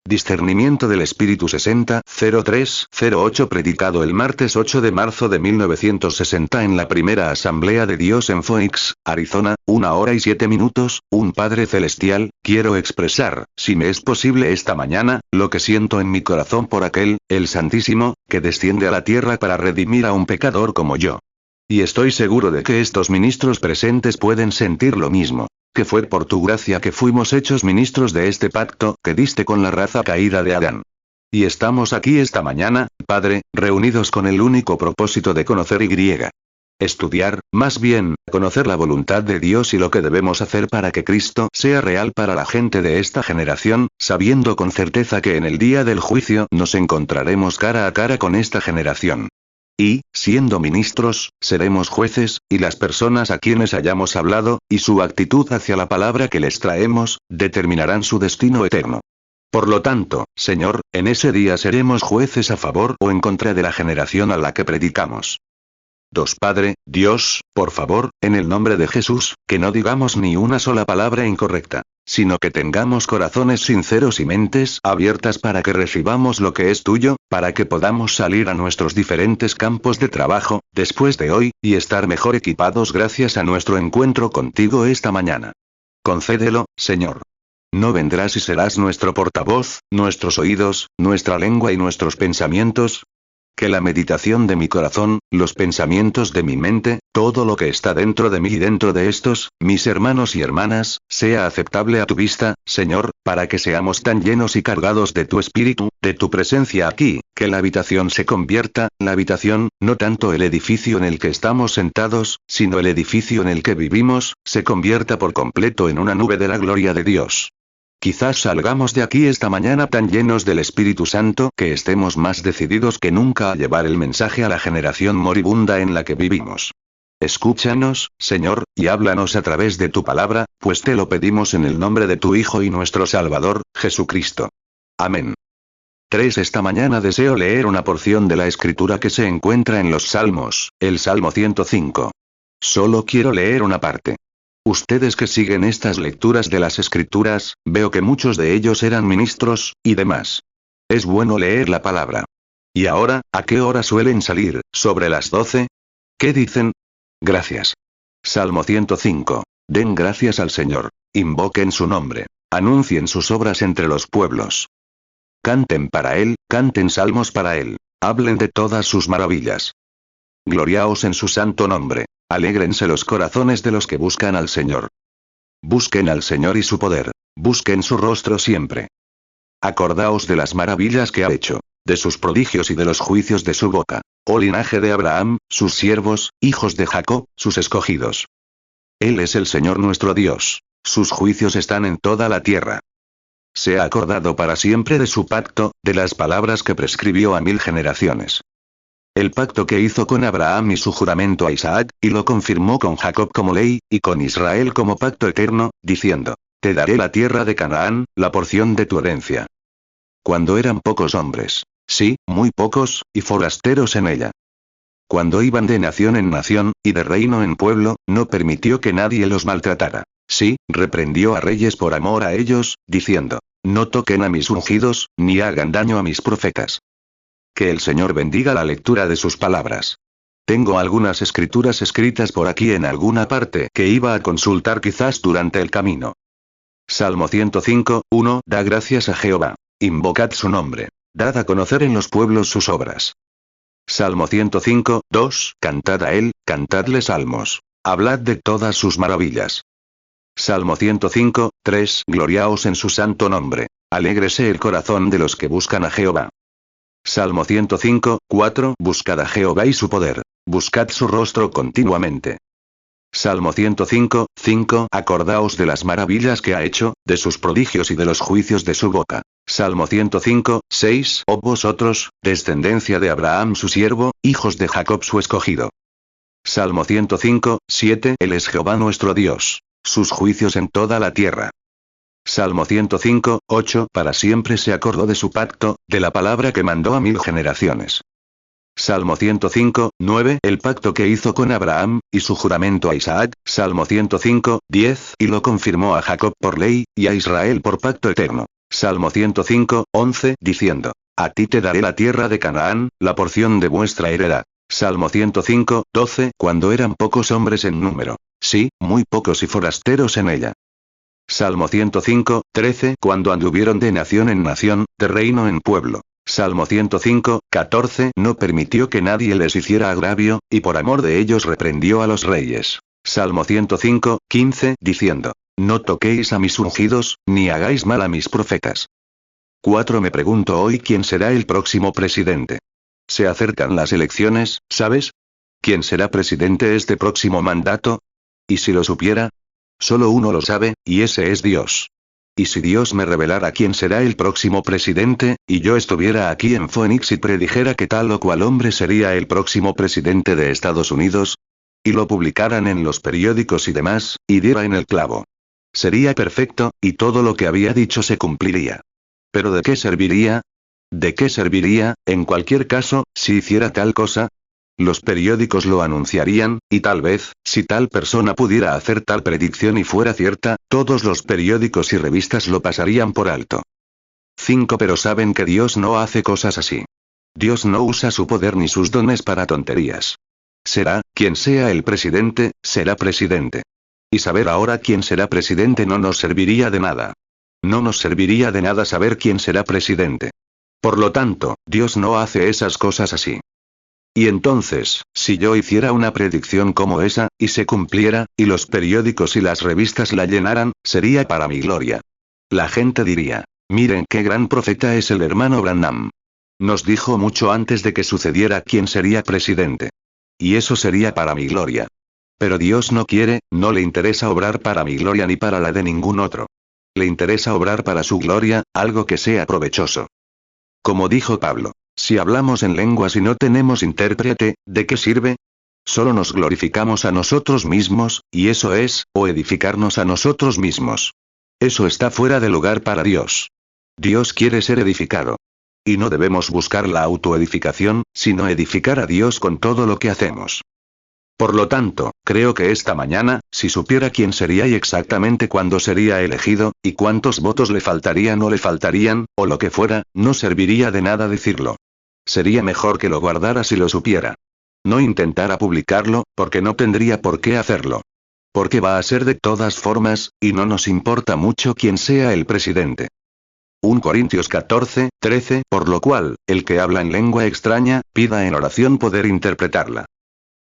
Discernimiento del Espíritu 60-03-08 predicado el martes 8 de marzo de 1960 en la primera Asamblea de Dios en Phoenix, Arizona, 1 hora y 7 minutos, un Padre Celestial, quiero expresar, si me es posible esta mañana, lo que siento en mi corazón por aquel, el Santísimo, que desciende a la tierra para redimir a un pecador como yo. Y estoy seguro de que estos ministros presentes pueden sentir lo mismo. Que fue por tu gracia que fuimos hechos ministros de este pacto que diste con la raza caída de Adán. Y estamos aquí esta mañana, Padre, reunidos con el único propósito de conocer y estudiar, más bien, conocer la voluntad de Dios y lo que debemos hacer para que Cristo sea real para la gente de esta generación, sabiendo con certeza que en el día del juicio nos encontraremos cara a cara con esta generación. Y, siendo ministros, seremos jueces, y las personas a quienes hayamos hablado, y su actitud hacia la palabra que les traemos, determinarán su destino eterno. Por lo tanto, Señor, en ese día seremos jueces a favor o en contra de la generación a la que predicamos. Padre, Dios, por favor, en el nombre de Jesús, que no digamos ni una sola palabra incorrecta, sino que tengamos corazones sinceros y mentes abiertas para que recibamos lo que es tuyo, para que podamos salir a nuestros diferentes campos de trabajo, después de hoy, y estar mejor equipados gracias a nuestro encuentro contigo esta mañana. Concédelo, Señor. No vendrás y serás nuestro portavoz, nuestros oídos, nuestra lengua y nuestros pensamientos. Que la meditación de mi corazón, los pensamientos de mi mente, todo lo que está dentro de mí y dentro de estos, mis hermanos y hermanas, sea aceptable a tu vista, Señor, para que seamos tan llenos y cargados de tu espíritu, de tu presencia aquí, que la habitación se convierta, la habitación, no tanto el edificio en el que estamos sentados, sino el edificio en el que vivimos, se convierta por completo en una nube de la gloria de Dios. Quizás salgamos de aquí esta mañana tan llenos del Espíritu Santo que estemos más decididos que nunca a llevar el mensaje a la generación moribunda en la que vivimos. Escúchanos, Señor, y háblanos a través de tu palabra, pues te lo pedimos en el nombre de tu Hijo y nuestro Salvador, Jesucristo. Amén. Esta mañana deseo leer una porción de la Escritura que se encuentra en los Salmos, el Salmo 105. Solo quiero leer una parte. Ustedes que siguen estas lecturas de las Escrituras, veo que muchos de ellos eran ministros, y demás. Es bueno leer la palabra. ¿Y ahora, a qué hora suelen salir? ¿Sobre las 12? ¿Qué dicen? Gracias. Salmo 105. Den gracias al Señor. Invoquen su nombre. Anuncien sus obras entre los pueblos. Canten para Él, canten salmos para Él. Hablen de todas sus maravillas. Gloriaos en su santo nombre. Alégrense los corazones de los que buscan al Señor. Busquen al Señor y su poder. Busquen su rostro siempre. Acordaos de las maravillas que ha hecho, de sus prodigios y de los juicios de su boca. Oh linaje de Abraham, sus siervos, hijos de Jacob, sus escogidos. Él es el Señor nuestro Dios. Sus juicios están en toda la tierra. Se ha acordado para siempre de su pacto, de las palabras que prescribió a 1000 generaciones. El pacto que hizo con Abraham y su juramento a Isaac, y lo confirmó con Jacob como ley, y con Israel como pacto eterno, diciendo: Te daré la tierra de Canaán, la porción de tu herencia. Cuando eran pocos hombres, sí, muy pocos, y forasteros en ella. Cuando iban de nación en nación, y de reino en pueblo, no permitió que nadie los maltratara. Sí, reprendió a reyes por amor a ellos, diciendo: No toquen a mis ungidos, ni hagan daño a mis profetas. Que el Señor bendiga la lectura de sus palabras. Tengo algunas escrituras escritas por aquí en alguna parte que iba a consultar quizás durante el camino. Salmo 105, 1. Da gracias a Jehová. Invocad su nombre. Dad a conocer en los pueblos sus obras. Salmo 105, 2. Cantad a él, cantadle salmos. Hablad de todas sus maravillas. Salmo 105, 3. Gloriaos en su santo nombre. Alégrese el corazón de los que buscan a Jehová. Salmo 105, 4. Buscad a Jehová y su poder. Buscad su rostro continuamente. Salmo 105, 5. Acordaos de las maravillas que ha hecho, de sus prodigios y de los juicios de su boca. Salmo 105, 6. Oh vosotros, descendencia de Abraham su siervo, hijos de Jacob su escogido. Salmo 105, 7. Él es Jehová nuestro Dios. Sus juicios en toda la tierra. Salmo 105, 8. Para siempre se acordó de su pacto, de la palabra que mandó a 1000 generaciones. Salmo 105, 9. El pacto que hizo con Abraham, y su juramento a Isaac. Salmo 105, 10. Y lo confirmó a Jacob por ley, y a Israel por pacto eterno. Salmo 105, 11, diciendo: A ti te daré la tierra de Canaán, la porción de vuestra heredad. Salmo 105, 12, cuando eran pocos hombres en número. Sí, muy pocos y forasteros en ella. Salmo 105, 13, cuando anduvieron de nación en nación, de reino en pueblo. Salmo 105, 14, no permitió que nadie les hiciera agravio, y por amor de ellos reprendió a los reyes. Salmo 105, 15, diciendo: No toquéis a mis ungidos, ni hagáis mal a mis profetas. 4. Me pregunto hoy quién será el próximo presidente. Se acercan las elecciones, ¿sabes? ¿Quién será presidente este próximo mandato? ¿Y si lo supiera? Solo uno lo sabe, y ese es Dios. ¿Y si Dios me revelara quién será el próximo presidente, y yo estuviera aquí en Phoenix y predijera que tal o cual hombre sería el próximo presidente de Estados Unidos? Y lo publicaran en los periódicos y demás, y diera en el clavo. Sería perfecto, y todo lo que había dicho se cumpliría. ¿Pero de qué serviría? ¿De qué serviría, en cualquier caso, si hiciera tal cosa? Los periódicos lo anunciarían, y tal vez, si tal persona pudiera hacer tal predicción y fuera cierta, todos los periódicos y revistas lo pasarían por alto. 5. Pero saben que Dios no hace cosas así. Dios no usa su poder ni sus dones para tonterías. Será, quien sea el presidente, será presidente. Y saber ahora quién será presidente no nos serviría de nada. No nos serviría de nada saber quién será presidente. Por lo tanto, Dios no hace esas cosas así. Y entonces, si yo hiciera una predicción como esa, y se cumpliera, y los periódicos y las revistas la llenaran, sería para mi gloria. La gente diría: miren qué gran profeta es el hermano Branham. Nos dijo mucho antes de que sucediera quién sería presidente. Y eso sería para mi gloria. Pero Dios no quiere, no le interesa obrar para mi gloria ni para la de ningún otro. Le interesa obrar para su gloria, algo que sea provechoso. Como dijo Pablo: si hablamos en lenguas y no tenemos intérprete, ¿de qué sirve? Solo nos glorificamos a nosotros mismos, y eso es, o edificarnos a nosotros mismos. Eso está fuera de lugar para Dios. Dios quiere ser edificado. Y no debemos buscar la autoedificación, sino edificar a Dios con todo lo que hacemos. Por lo tanto, creo que esta mañana, si supiera quién sería y exactamente cuándo sería elegido, y cuántos votos le faltarían o le faltarían, o lo que fuera, no serviría de nada decirlo. Sería mejor que lo guardara si lo supiera. No intentara publicarlo, porque no tendría por qué hacerlo. Porque va a ser de todas formas, y no nos importa mucho quién sea el presidente. 1 Corintios 14, 13, por lo cual, el que habla en lengua extraña, pida en oración poder interpretarla.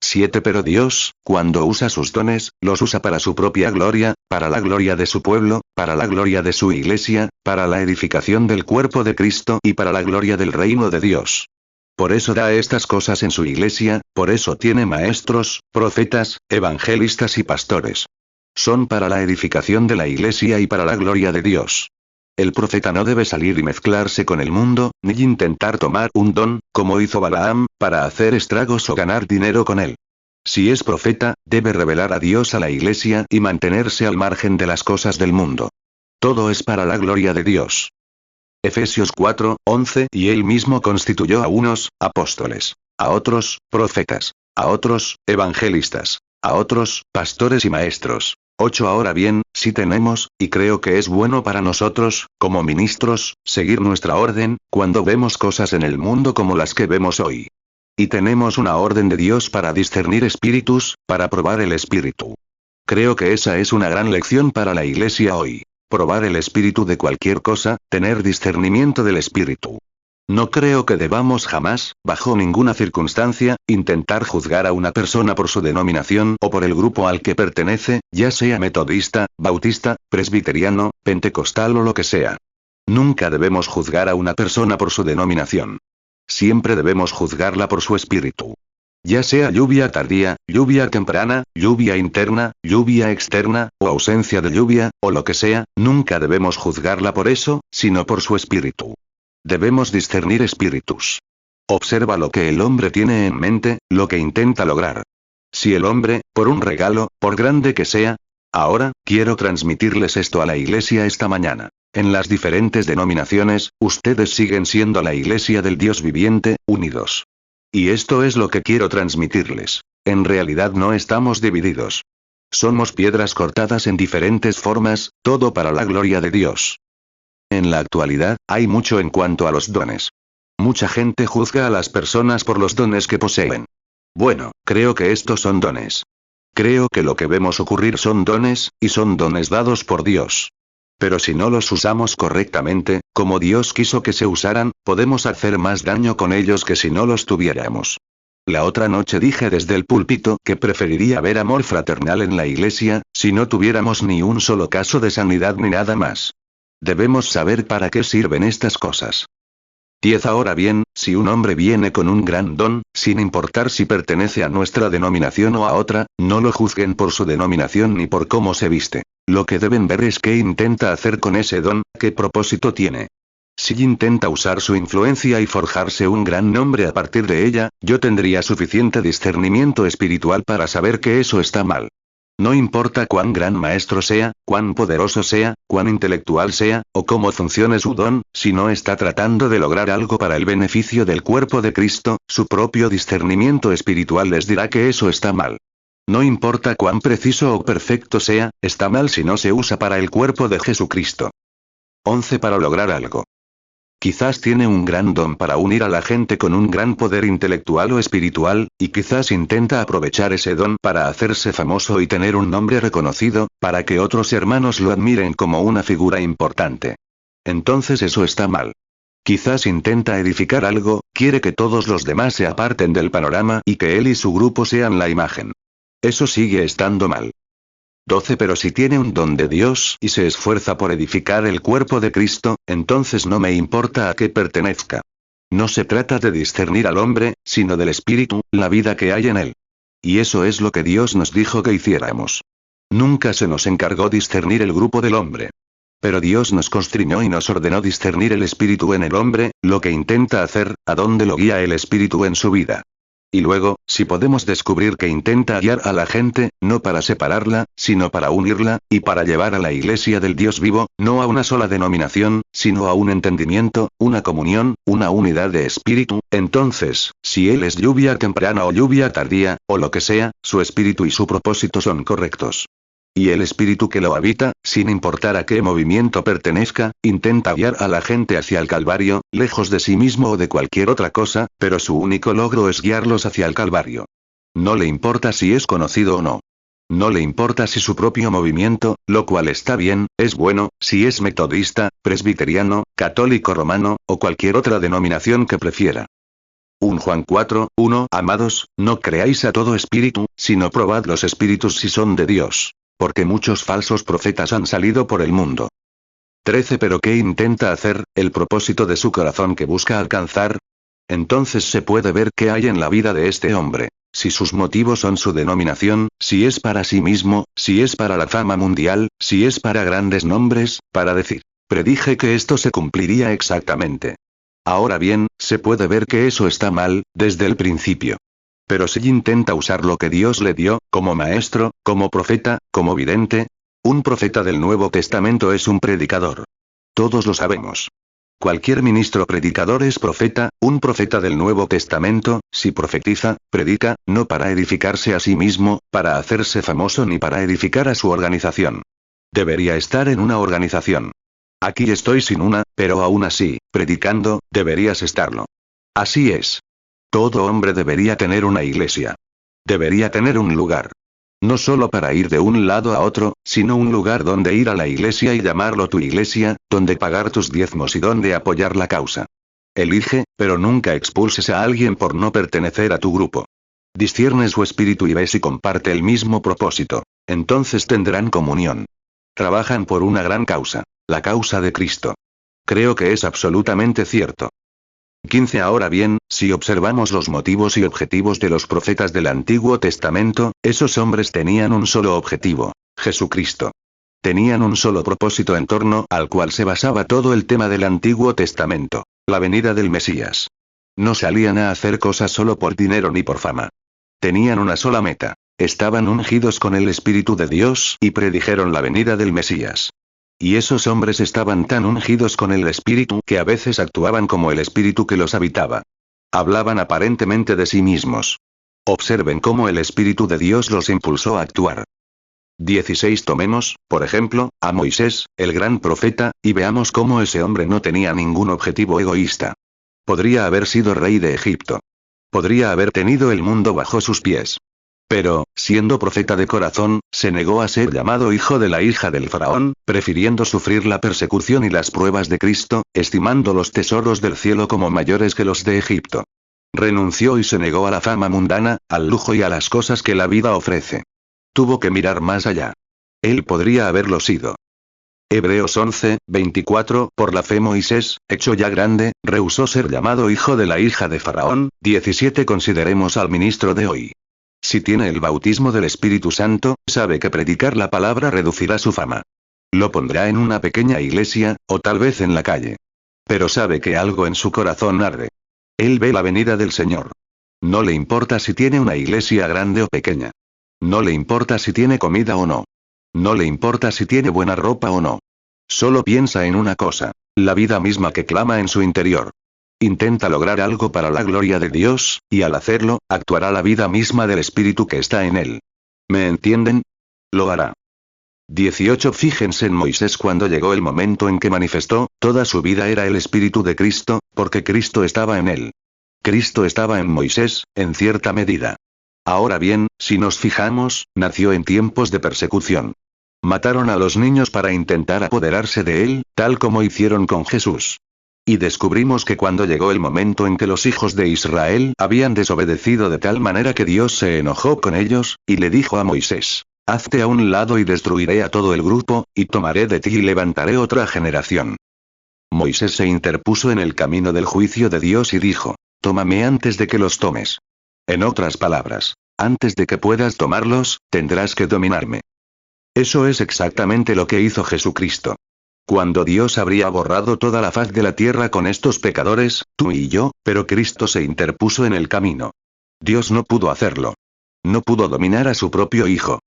7. Pero Dios, cuando usa sus dones, los usa para su propia gloria, para la gloria de su pueblo, para la gloria de su iglesia, para la edificación del cuerpo de Cristo y para la gloria del reino de Dios. Por eso da estas cosas en su iglesia, por eso tiene maestros, profetas, evangelistas y pastores. Son para la edificación de la iglesia y para la gloria de Dios. El profeta no debe salir y mezclarse con el mundo, ni intentar tomar un don, como hizo Balaam, para hacer estragos o ganar dinero con él. Si es profeta, debe revelar a Dios a la iglesia y mantenerse al margen de las cosas del mundo. Todo es para la gloria de Dios. Efesios 4, 11. Y él mismo constituyó a unos, apóstoles; a otros, profetas; a otros, evangelistas; a otros, pastores y maestros. 8. Ahora bien, si tenemos, y creo que es bueno para nosotros, como ministros, seguir nuestra orden, cuando vemos cosas en el mundo como las que vemos hoy. Y tenemos una orden de Dios para discernir espíritus, para probar el espíritu. Creo que esa es una gran lección para la iglesia hoy. Probar el espíritu de cualquier cosa, tener discernimiento del espíritu. No creo que debamos jamás, bajo ninguna circunstancia, intentar juzgar a una persona por su denominación o por el grupo al que pertenece, ya sea metodista, bautista, presbiteriano, pentecostal o lo que sea. Nunca debemos juzgar a una persona por su denominación. Siempre debemos juzgarla por su espíritu. Ya sea lluvia tardía, lluvia temprana, lluvia interna, lluvia externa, o ausencia de lluvia, o lo que sea, nunca debemos juzgarla por eso, sino por su espíritu. Debemos discernir espíritus. Observa lo que el hombre tiene en mente, lo que intenta lograr. Si el hombre, por un regalo, por grande que sea. Ahora, quiero transmitirles esto a la iglesia esta mañana. En las diferentes denominaciones, ustedes siguen siendo la iglesia del Dios viviente, unidos. Y esto es lo que quiero transmitirles. En realidad no estamos divididos. Somos piedras cortadas en diferentes formas, todo para la gloria de Dios. En la actualidad, hay mucho en cuanto a los dones. Mucha gente juzga a las personas por los dones que poseen. Bueno, creo que estos son dones. Creo que lo que vemos ocurrir son dones, y son dones dados por Dios. Pero si no los usamos correctamente, como Dios quiso que se usaran, podemos hacer más daño con ellos que si no los tuviéramos. La otra noche dije desde el púlpito que preferiría ver amor fraternal en la iglesia, si no tuviéramos ni un solo caso de sanidad ni nada más. Debemos saber para qué sirven estas cosas. 10. Ahora bien, si un hombre viene con un gran don, sin importar si pertenece a nuestra denominación o a otra, no lo juzguen por su denominación ni por cómo se viste. Lo que deben ver es qué intenta hacer con ese don, qué propósito tiene. Si intenta usar su influencia y forjarse un gran nombre a partir de ella, yo tendría suficiente discernimiento espiritual para saber que eso está mal. No importa cuán gran maestro sea, cuán poderoso sea, cuán intelectual sea, o cómo funcione su don, si no está tratando de lograr algo para el beneficio del cuerpo de Cristo, su propio discernimiento espiritual les dirá que eso está mal. No importa cuán preciso o perfecto sea, está mal si no se usa para el cuerpo de Jesucristo. 11. Para lograr algo. Quizás tiene un gran don para unir a la gente con un gran poder intelectual o espiritual, y quizás intenta aprovechar ese don para hacerse famoso y tener un nombre reconocido, para que otros hermanos lo admiren como una figura importante. Entonces eso está mal. Quizás intenta edificar algo, quiere que todos los demás se aparten del panorama y que él y su grupo sean la imagen. Eso sigue estando mal. 12. Pero si tiene un don de Dios y se esfuerza por edificar el cuerpo de Cristo, entonces no me importa a qué pertenezca. No se trata de discernir al hombre, sino del espíritu, la vida que hay en él. Y eso es lo que Dios nos dijo que hiciéramos. Nunca se nos encargó discernir el grupo del hombre. Pero Dios nos constriñó y nos ordenó discernir el espíritu en el hombre, lo que intenta hacer, a dónde lo guía el espíritu en su vida. Y luego, si podemos descubrir que intenta guiar a la gente, no para separarla, sino para unirla, y para llevar a la iglesia del Dios vivo, no a una sola denominación, sino a un entendimiento, una comunión, una unidad de espíritu, entonces, si él es lluvia temprana o lluvia tardía, o lo que sea, su espíritu y su propósito son correctos. Y el espíritu que lo habita, sin importar a qué movimiento pertenezca, intenta guiar a la gente hacia el Calvario, lejos de sí mismo o de cualquier otra cosa, pero su único logro es guiarlos hacia el Calvario. No le importa si es conocido o no. No le importa si su propio movimiento, lo cual está bien, es bueno, si es metodista, presbiteriano, católico romano, o cualquier otra denominación que prefiera. 1 Juan 4, 1. Amados, no creáis a todo espíritu, sino probad los espíritus si son de Dios. Porque muchos falsos profetas han salido por el mundo. 13. Pero ¿qué intenta hacer, el propósito de su corazón que busca alcanzar? Entonces se puede ver qué hay en la vida de este hombre. Si sus motivos son su denominación, si es para sí mismo, si es para la fama mundial, si es para grandes nombres, para decir, predije que esto se cumpliría exactamente. Ahora bien, se puede ver que eso está mal, desde el principio. Pero si intenta usar lo que Dios le dio, como maestro, como profeta, como vidente, un profeta del Nuevo Testamento es un predicador. Todos lo sabemos. Cualquier ministro predicador es profeta, un profeta del Nuevo Testamento, si profetiza, predica, no para edificarse a sí mismo, para hacerse famoso ni para edificar a su organización. Debería estar en una organización. Aquí estoy sin una, pero aún así, predicando, deberías estarlo. Así es. Todo hombre debería tener una iglesia. Debería tener un lugar. No solo para ir de un lado a otro, sino un lugar donde ir a la iglesia y llamarlo tu iglesia, donde pagar tus diezmos y donde apoyar la causa. Elige, pero nunca expulses a alguien por no pertenecer a tu grupo. Discierne su espíritu y ve si comparte el mismo propósito. Entonces tendrán comunión. Trabajan por una gran causa, la causa de Cristo. Creo que es absolutamente cierto. 15. Ahora bien, si observamos los motivos y objetivos de los profetas del Antiguo Testamento, esos hombres tenían un solo objetivo, Jesucristo. Tenían un solo propósito en torno al cual se basaba todo el tema del Antiguo Testamento, la venida del Mesías. No salían a hacer cosas solo por dinero ni por fama. Tenían una sola meta. Estaban ungidos con el Espíritu de Dios y predijeron la venida del Mesías. Y esos hombres estaban tan ungidos con el Espíritu que a veces actuaban como el Espíritu que los habitaba. Hablaban aparentemente de sí mismos. Observen cómo el Espíritu de Dios los impulsó a actuar. 16. Tomemos, por ejemplo, a Moisés, el gran profeta, y veamos cómo ese hombre no tenía ningún objetivo egoísta. Podría haber sido rey de Egipto. Podría haber tenido el mundo bajo sus pies. Pero, siendo profeta de corazón, se negó a ser llamado hijo de la hija del faraón, prefiriendo sufrir la persecución y las pruebas de Cristo, estimando los tesoros del cielo como mayores que los de Egipto. Renunció y se negó a la fama mundana, al lujo y a las cosas que la vida ofrece. Tuvo que mirar más allá. Él podría haberlo sido. Hebreos 11, 24, por la fe Moisés, hecho ya grande, rehusó ser llamado hijo de la hija de Faraón. 17. Consideremos al ministro de hoy. Si tiene el bautismo del Espíritu Santo, sabe que predicar la palabra reducirá su fama. Lo pondrá en una pequeña iglesia, o tal vez en la calle. Pero sabe que algo en su corazón arde. Él ve la venida del Señor. No le importa si tiene una iglesia grande o pequeña. No le importa si tiene comida o no. No le importa si tiene buena ropa o no. Solo piensa en una cosa, la vida misma que clama en su interior. Intenta lograr algo para la gloria de Dios, y al hacerlo, actuará la vida misma del Espíritu que está en él. ¿Me entienden? Lo hará. 18. Fíjense en Moisés cuando llegó el momento en que manifestó, toda su vida era el Espíritu de Cristo, porque Cristo estaba en él. Cristo estaba en Moisés, en cierta medida. Ahora bien, si nos fijamos, nació en tiempos de persecución. Mataron a los niños para intentar apoderarse de él, tal como hicieron con Jesús. Y descubrimos que cuando llegó el momento en que los hijos de Israel habían desobedecido de tal manera que Dios se enojó con ellos, y le dijo a Moisés, hazte a un lado y destruiré a todo el grupo, y tomaré de ti y levantaré otra generación. Moisés se interpuso en el camino del juicio de Dios y dijo, tómame antes de que los tomes. En otras palabras, antes de que puedas tomarlos, tendrás que dominarme. Eso es exactamente lo que hizo Jesucristo. Cuando Dios habría borrado toda la faz de la tierra con estos pecadores, tú y yo, pero Cristo se interpuso en el camino. Dios no pudo hacerlo. No pudo dominar a su propio Hijo.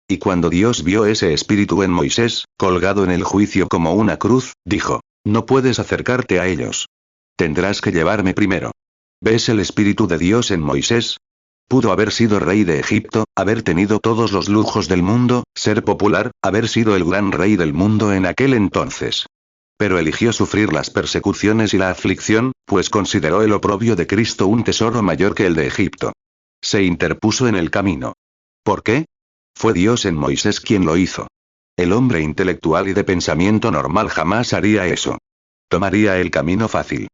Y cuando Dios vio ese espíritu en Moisés, colgado en el juicio como una cruz, dijo, no puedes acercarte a ellos. Tendrás que llevarme primero. ¿Ves el espíritu de Dios en Moisés? Pudo haber sido rey de Egipto, haber tenido todos los lujos del mundo, ser popular, haber sido el gran rey del mundo en aquel entonces. Pero eligió sufrir las persecuciones y la aflicción, pues consideró el oprobio de Cristo un tesoro mayor que el de Egipto. Se interpuso en el camino. ¿Por qué? Fue Dios en Moisés quien lo hizo. El hombre intelectual y de pensamiento normal jamás haría eso. Tomaría el camino fácil.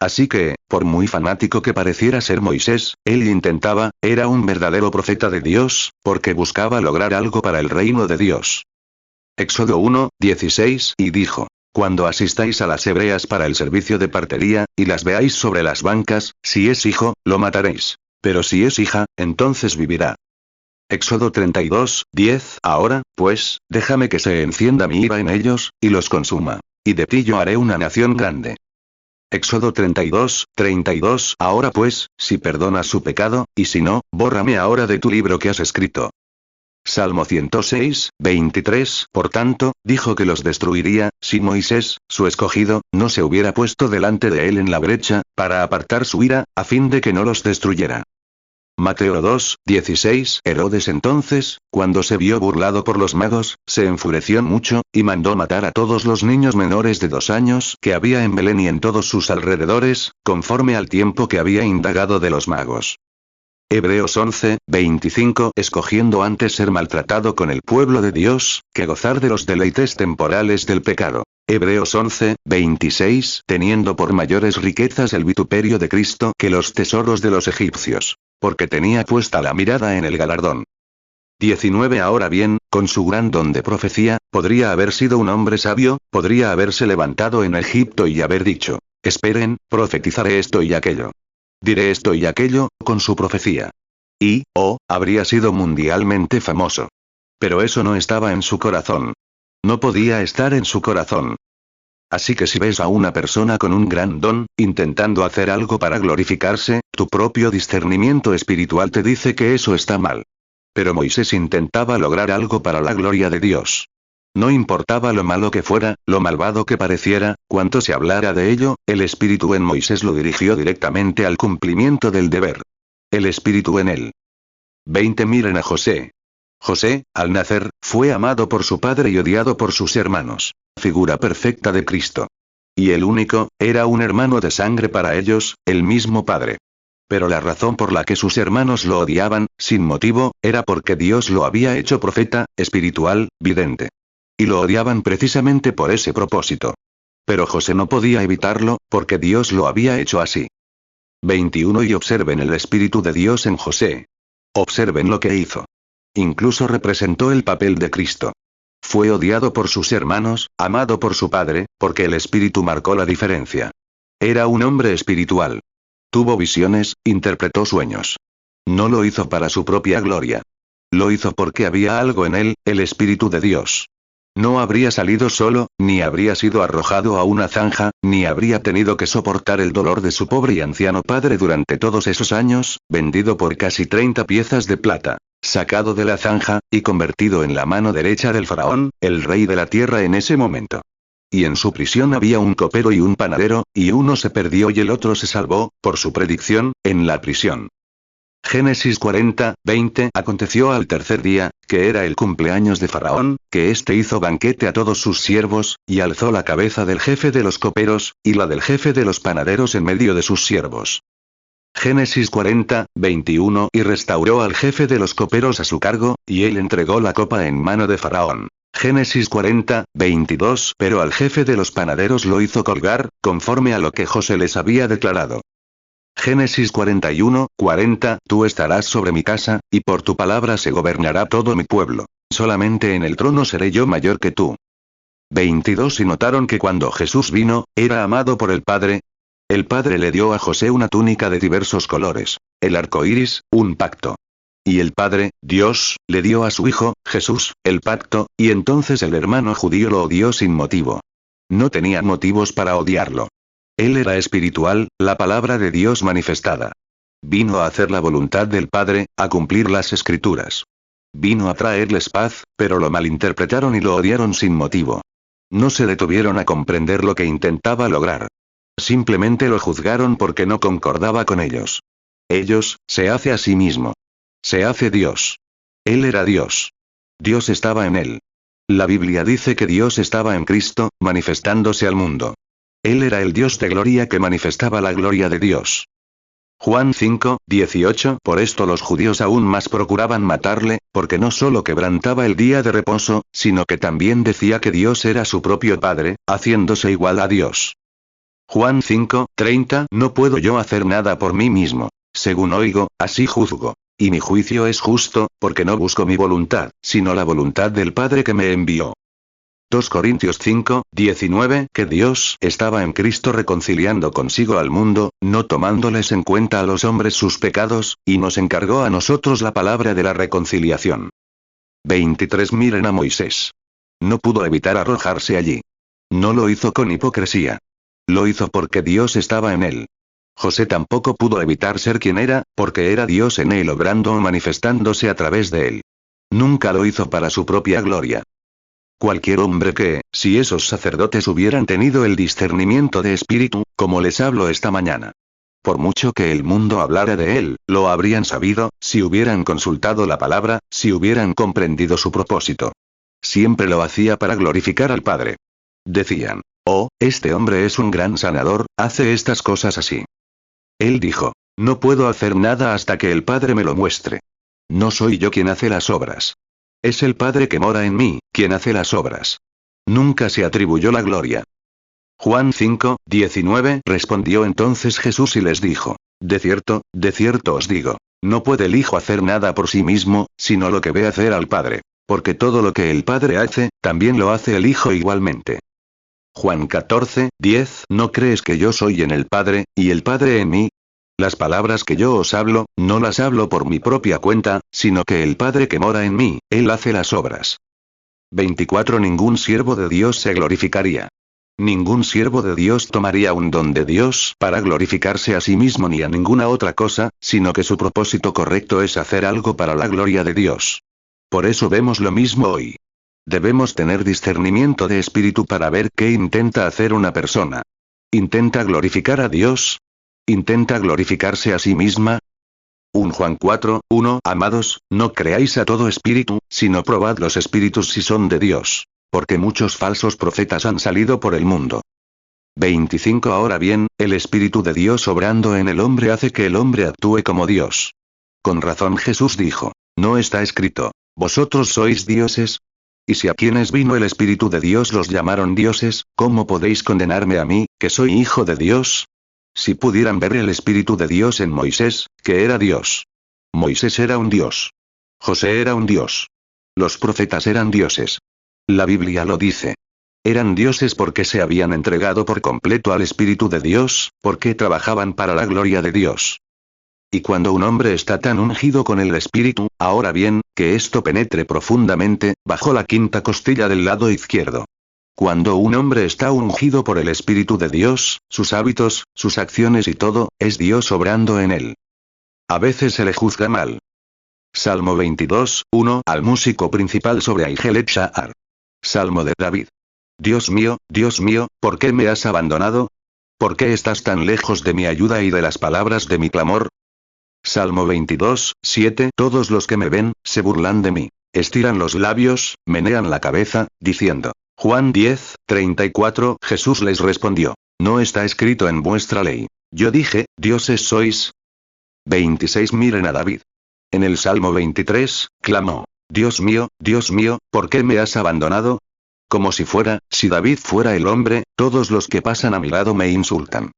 Así que, por muy fanático que pareciera ser Moisés, él intentaba, era un verdadero profeta de Dios, porque buscaba lograr algo para el reino de Dios. Éxodo 1, 16, y dijo, cuando asistáis a las hebreas para el servicio de partería, y las veáis sobre las bancas, si es hijo, lo mataréis. Pero si es hija, entonces vivirá. Éxodo 32, 10, ahora, pues, déjame que se encienda mi ira en ellos, y los consuma. Y de ti yo haré una nación grande. Éxodo 32, 32, ahora pues, si perdonas su pecado, y si no, bórrame ahora de tu libro que has escrito. Salmo 106, 23, por tanto, dijo que los destruiría, si Moisés, su escogido, no se hubiera puesto delante de él en la brecha, para apartar su ira, a fin de que no los destruyera. Mateo 2, 16, Herodes entonces, cuando se vio burlado por los magos, se enfureció mucho, y mandó matar a todos los niños menores de 2 años que había en Belén y en todos sus alrededores, conforme al tiempo que había indagado de los magos. Hebreos 11, 25, escogiendo antes ser maltratado con el pueblo de Dios, que gozar de los deleites temporales del pecado. Hebreos 11, 26, teniendo por mayores riquezas el vituperio de Cristo que los tesoros de los egipcios, porque tenía puesta la mirada en el galardón. 19. Ahora bien, con su gran don de profecía, podría haber sido un hombre sabio, podría haberse levantado en Egipto y haber dicho, esperen, profetizaré esto y aquello. Diré esto y aquello, con su profecía. Y, habría sido mundialmente famoso. Pero eso no estaba en su corazón. No podía estar en su corazón. Así que si ves a una persona con un gran don, intentando hacer algo para glorificarse, tu propio discernimiento espiritual te dice que eso está mal. Pero Moisés intentaba lograr algo para la gloria de Dios. No importaba lo malo que fuera, lo malvado que pareciera, cuanto se hablara de ello, el espíritu en Moisés lo dirigió directamente al cumplimiento del deber. El espíritu en él. 20. Miren a José. José, al nacer, fue amado por su padre y odiado por sus hermanos. Figura perfecta de Cristo. Y el único, era un hermano de sangre para ellos, el mismo padre. Pero la razón por la que sus hermanos lo odiaban, sin motivo, era porque Dios lo había hecho profeta, espiritual, vidente. Y lo odiaban precisamente por ese propósito. Pero José no podía evitarlo, porque Dios lo había hecho así. 21 Y observen el Espíritu de Dios en José. Observen lo que hizo. Incluso representó el papel de Cristo. Fue odiado por sus hermanos, amado por su padre, porque el Espíritu marcó la diferencia. Era un hombre espiritual. Tuvo visiones, interpretó sueños. No lo hizo para su propia gloria. Lo hizo porque había algo en él, el Espíritu de Dios. No habría salido solo, ni habría sido arrojado a una zanja, ni habría tenido que soportar el dolor de su pobre y anciano padre durante todos esos años, vendido por casi 30 piezas de plata, sacado de la zanja, y convertido en la mano derecha del faraón, el rey de la tierra en ese momento. Y en su prisión había un copero y un panadero, y uno se perdió y el otro se salvó, por su predicción, en la prisión. Génesis 40, 20 Aconteció al tercer día, que era el cumpleaños de Faraón, que éste hizo banquete a todos sus siervos, y alzó la cabeza del jefe de los coperos, y la del jefe de los panaderos en medio de sus siervos. Génesis 40, 21 Y restauró al jefe de los coperos a su cargo, y él entregó la copa en mano de Faraón. Génesis 40, 22 Pero al jefe de los panaderos lo hizo colgar, conforme a lo que José les había declarado. Génesis 41, 40 Tú estarás sobre mi casa, y por tu palabra se gobernará todo mi pueblo. Solamente en el trono seré yo mayor que tú. 22 Y notaron que cuando Jesús vino, era amado por el Padre. El Padre le dio a José una túnica de diversos colores, el arco iris, un pacto. Y el Padre, Dios, le dio a su Hijo, Jesús, el pacto, y entonces el hermano judío lo odió sin motivo. No tenía motivos para odiarlo. Él era espiritual, la palabra de Dios manifestada. Vino a hacer la voluntad del Padre, a cumplir las Escrituras. Vino a traerles paz, pero lo malinterpretaron y lo odiaron sin motivo. No se detuvieron a comprender lo que intentaba lograr. Simplemente lo juzgaron porque no concordaba con ellos. Ellos, se hace a sí mismo. Se hace Dios. Él era Dios. Dios estaba en él. La Biblia dice que Dios estaba en Cristo, manifestándose al mundo. Él era el Dios de gloria que manifestaba la gloria de Dios. Juan 5, 18 Por esto los judíos aún más procuraban matarle, porque no solo quebrantaba el día de reposo, sino que también decía que Dios era su propio Padre, haciéndose igual a Dios. Juan 5, 30 No puedo yo hacer nada por mí mismo. Según oigo, así juzgo. Y mi juicio es justo, porque no busco mi voluntad, sino la voluntad del Padre que me envió. 2 Corintios 5, 19 Que Dios estaba en Cristo reconciliando consigo al mundo, no tomándoles en cuenta a los hombres sus pecados, y nos encargó a nosotros la palabra de la reconciliación. 23 Miren a Moisés. No pudo evitar arrojarse allí. No lo hizo con hipocresía. Lo hizo porque Dios estaba en él. José tampoco pudo evitar ser quien era, porque era Dios en él obrando o manifestándose a través de él. Nunca lo hizo para su propia gloria. Cualquier hombre que, si esos sacerdotes hubieran tenido el discernimiento de espíritu, como les hablo esta mañana. Por mucho que el mundo hablara de él, lo habrían sabido, si hubieran consultado la palabra, si hubieran comprendido su propósito. Siempre lo hacía para glorificar al Padre. Decían, oh, este hombre es un gran sanador, hace estas cosas así. Él dijo, no puedo hacer nada hasta que el Padre me lo muestre. No soy yo quien hace las obras. Es el Padre que mora en mí, quien hace las obras. Nunca se atribuyó la gloria. Juan 5, 19 Respondió entonces Jesús y les dijo, de cierto os digo, no puede el Hijo hacer nada por sí mismo, sino lo que ve hacer al Padre. Porque todo lo que el Padre hace, también lo hace el Hijo igualmente. Juan 14, 10 ¿No crees que yo soy en el Padre, y el Padre en mí? Las palabras que yo os hablo, no las hablo por mi propia cuenta, sino que el Padre que mora en mí, Él hace las obras. 24 Ningún siervo de Dios se glorificaría. Ningún siervo de Dios tomaría un don de Dios para glorificarse a sí mismo ni a ninguna otra cosa, sino que su propósito correcto es hacer algo para la gloria de Dios. Por eso vemos lo mismo hoy. Debemos tener discernimiento de espíritu para ver qué intenta hacer una persona. ¿Intenta glorificar a Dios? ¿Intenta glorificarse a sí misma? 1 Juan 4, 1 Amados, no creáis a todo espíritu, sino probad los espíritus si son de Dios. Porque muchos falsos profetas han salido por el mundo. 25 Ahora bien, el Espíritu de Dios obrando en el hombre hace que el hombre actúe como Dios. Con razón Jesús dijo, no está escrito, vosotros sois dioses. Y si a quienes vino el Espíritu de Dios los llamaron dioses, ¿cómo podéis condenarme a mí, que soy hijo de Dios? Si pudieran ver el Espíritu de Dios en Moisés, que era Dios. Moisés era un dios. José era un dios. Los profetas eran dioses. La Biblia lo dice. Eran dioses porque se habían entregado por completo al Espíritu de Dios, porque trabajaban para la gloria de Dios. Y cuando un hombre está tan ungido con el Espíritu, ahora bien, que esto penetre profundamente, bajo la quinta costilla del lado izquierdo. Cuando un hombre está ungido por el Espíritu de Dios, sus hábitos, sus acciones y todo, es Dios obrando en él. A veces se le juzga mal. Salmo 22, 1 al músico principal sobre Aigelet Shahar. Salmo de David. Dios mío, ¿por qué me has abandonado? ¿Por qué estás tan lejos de mi ayuda y de las palabras de mi clamor? Salmo 22, 7 Todos los que me ven, se burlan de mí. Estiran los labios, menean la cabeza, diciendo. Juan 10, 34 Jesús les respondió. No está escrito en vuestra ley. Yo dije, dioses sois. 26 Miren a David. En el Salmo 23, clamó. Dios mío, ¿por qué me has abandonado? Como si David fuera el hombre, todos los que pasan a mi lado me insultan.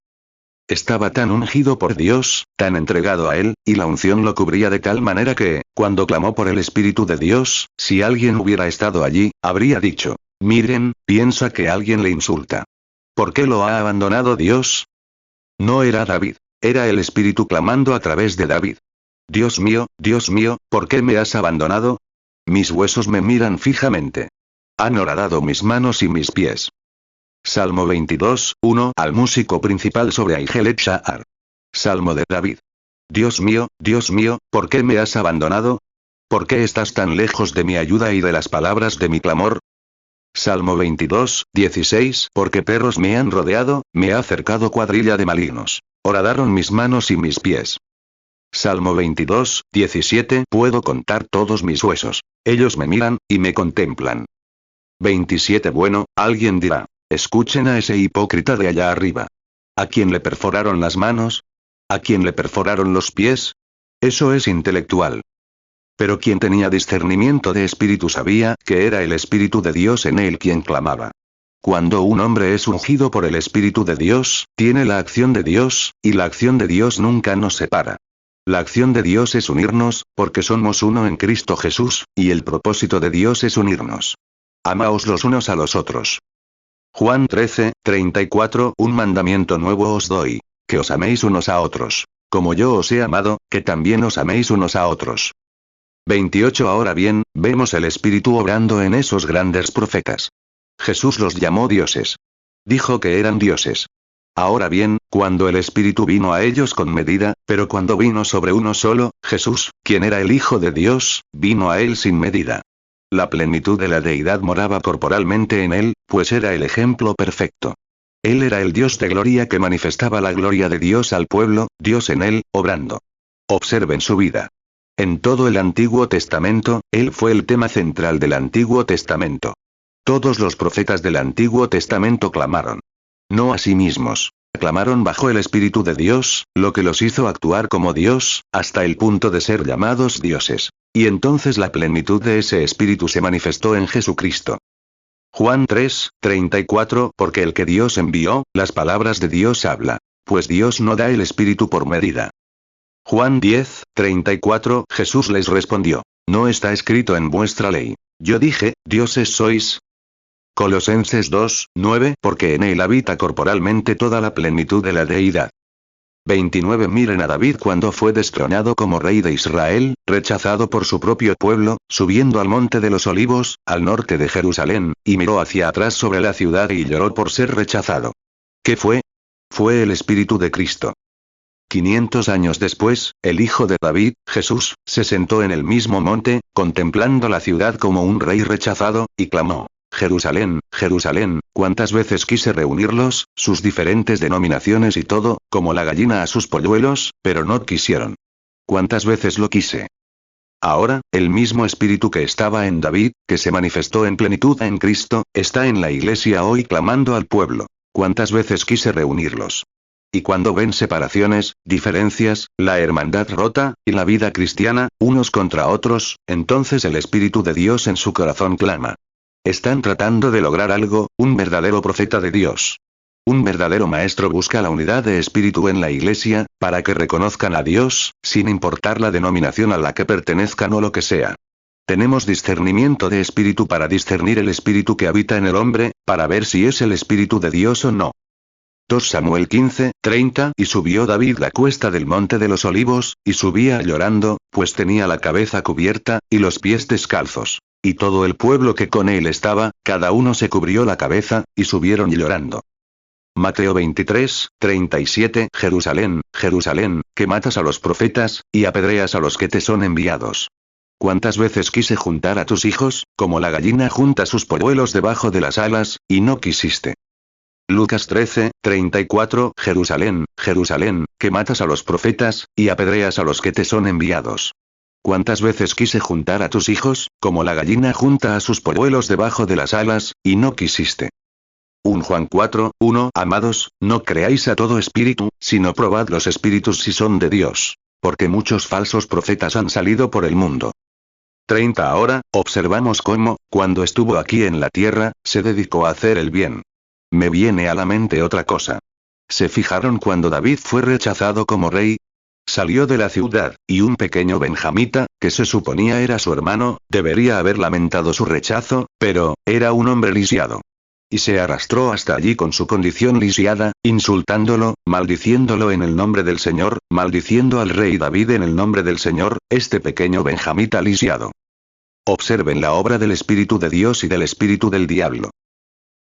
Estaba tan ungido por Dios, tan entregado a él, y la unción lo cubría de tal manera que, cuando clamó por el Espíritu de Dios, si alguien hubiera estado allí, habría dicho, miren, piensa que alguien le insulta. ¿Por qué lo ha abandonado Dios? No era David, era el Espíritu clamando a través de David. Dios mío, ¿por qué me has abandonado? Mis huesos me miran fijamente. Han horadado mis manos y mis pies. Salmo 22, 1 al músico principal sobre Aigelet Shahar. Salmo de David. Dios mío, ¿por qué me has abandonado? ¿Por qué estás tan lejos de mi ayuda y de las palabras de mi clamor? Salmo 22, 16 Porque perros me han rodeado, me ha cercado cuadrilla de malignos. Horadaron mis manos y mis pies. Salmo 22, 17 Puedo contar todos mis huesos. Ellos me miran, y me contemplan. 27 Bueno, alguien dirá. Escuchen a ese hipócrita de allá arriba. ¿A quién le perforaron las manos? ¿A quién le perforaron los pies? Eso es intelectual. Pero quien tenía discernimiento de espíritu sabía que era el Espíritu de Dios en él quien clamaba. Cuando un hombre es ungido por el Espíritu de Dios, tiene la acción de Dios, y la acción de Dios nunca nos separa. La acción de Dios es unirnos, porque somos uno en Cristo Jesús, y el propósito de Dios es unirnos. Amaos los unos a los otros. Juan 13, 34 Un mandamiento nuevo os doy, que os améis unos a otros. Como yo os he amado, que también os améis unos a otros. 28 Ahora bien, vemos el Espíritu obrando en esos grandes profetas. Jesús los llamó dioses. Dijo que eran dioses. Ahora bien, cuando el Espíritu vino a ellos con medida, pero cuando vino sobre uno solo, Jesús, quien era el Hijo de Dios, vino a él sin medida. La plenitud de la deidad moraba corporalmente en él, pues era el ejemplo perfecto. Él era el Dios de gloria que manifestaba la gloria de Dios al pueblo, Dios en él, obrando. Observen su vida. En todo el Antiguo Testamento, él fue el tema central del Antiguo Testamento. Todos los profetas del Antiguo Testamento clamaron. No a sí mismos. Clamaron bajo el Espíritu de Dios, lo que los hizo actuar como Dios, hasta el punto de ser llamados dioses. Y entonces la plenitud de ese Espíritu se manifestó en Jesucristo. Juan 3, 34 Porque el que Dios envió, las palabras de Dios habla. Pues Dios no da el Espíritu por medida. Juan 10, 34 Jesús les respondió. No está escrito en vuestra ley. Yo dije, dioses sois. Colosenses 2, 9 Porque en él habita corporalmente toda la plenitud de la deidad. 29 Miren a David cuando fue destronado como rey de Israel, rechazado por su propio pueblo, subiendo al monte de los olivos, al norte de Jerusalén, y miró hacia atrás sobre la ciudad y lloró por ser rechazado. ¿Qué fue? Fue el Espíritu de Cristo. 500 años después, el Hijo de David, Jesús, se sentó en el mismo monte, contemplando la ciudad como un rey rechazado, y clamó. Jerusalén, Jerusalén, cuántas veces quise reunirlos, sus diferentes denominaciones y todo, como la gallina a sus polluelos, pero no quisieron. ¿Cuántas veces lo quise? Ahora, el mismo espíritu que estaba en David, que se manifestó en plenitud en Cristo, está en la iglesia hoy clamando al pueblo. ¿Cuántas veces quise reunirlos? Y cuando ven separaciones, diferencias, la hermandad rota, y la vida cristiana, unos contra otros, entonces el Espíritu de Dios en su corazón clama. Están tratando de lograr algo, un verdadero profeta de Dios. Un verdadero maestro busca la unidad de espíritu en la iglesia, para que reconozcan a Dios, sin importar la denominación a la que pertenezcan o lo que sea. Tenemos discernimiento de espíritu para discernir el espíritu que habita en el hombre, para ver si es el espíritu de Dios o no. 2 Samuel 15:30 Y subió David la cuesta del monte de los olivos, y subía llorando, pues tenía la cabeza cubierta, y los pies descalzos. Y todo el pueblo que con él estaba, cada uno se cubrió la cabeza, y subieron llorando. Mateo 23:37 Jerusalén, Jerusalén, que matas a los profetas, y apedreas a los que te son enviados. ¿Cuántas veces quise juntar a tus hijos, como la gallina junta sus polluelos debajo de las alas, y no quisiste? Lucas 13:34 Jerusalén, Jerusalén, que matas a los profetas, y apedreas a los que te son enviados. ¿Cuántas veces quise juntar a tus hijos, como la gallina junta a sus polluelos debajo de las alas, y no quisiste? 1 Juan 4:1 Amados, no creáis a todo espíritu, sino probad los espíritus si son de Dios. Porque muchos falsos profetas han salido por el mundo. 30 Ahora, observamos cómo, cuando estuvo aquí en la tierra, se dedicó a hacer el bien. Me viene a la mente otra cosa. ¿Se fijaron cuando David fue rechazado como rey? Salió de la ciudad, y un pequeño benjamita, que se suponía era su hermano, debería haber lamentado su rechazo, pero, era un hombre lisiado. Y se arrastró hasta allí con su condición lisiada, insultándolo, maldiciéndolo en el nombre del Señor, maldiciendo al rey David en el nombre del Señor, este pequeño benjamita lisiado. Observen la obra del Espíritu de Dios y del Espíritu del diablo.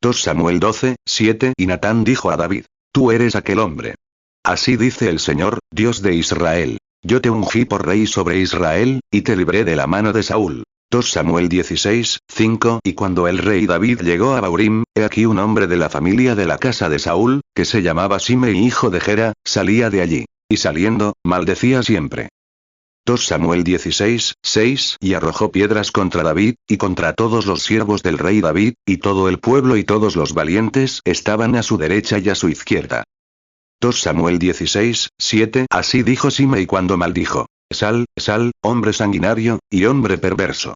2 Samuel 12:7 Y Natán dijo a David, tú eres aquel hombre. Así dice el Señor, Dios de Israel. Yo te ungí por rey sobre Israel, y te libré de la mano de Saúl. 2 Samuel 16:5 Y cuando el rey David llegó a Baurim, he aquí un hombre de la familia de la casa de Saúl, que se llamaba Simei hijo de Gera, salía de allí. Y saliendo, maldecía siempre. 2 Samuel 16:6 Y arrojó piedras contra David, y contra todos los siervos del rey David, y todo el pueblo y todos los valientes estaban a su derecha y a su izquierda. 2 Samuel 16:7 Así dijo Simei cuando maldijo. Sal, sal, hombre sanguinario, y hombre perverso.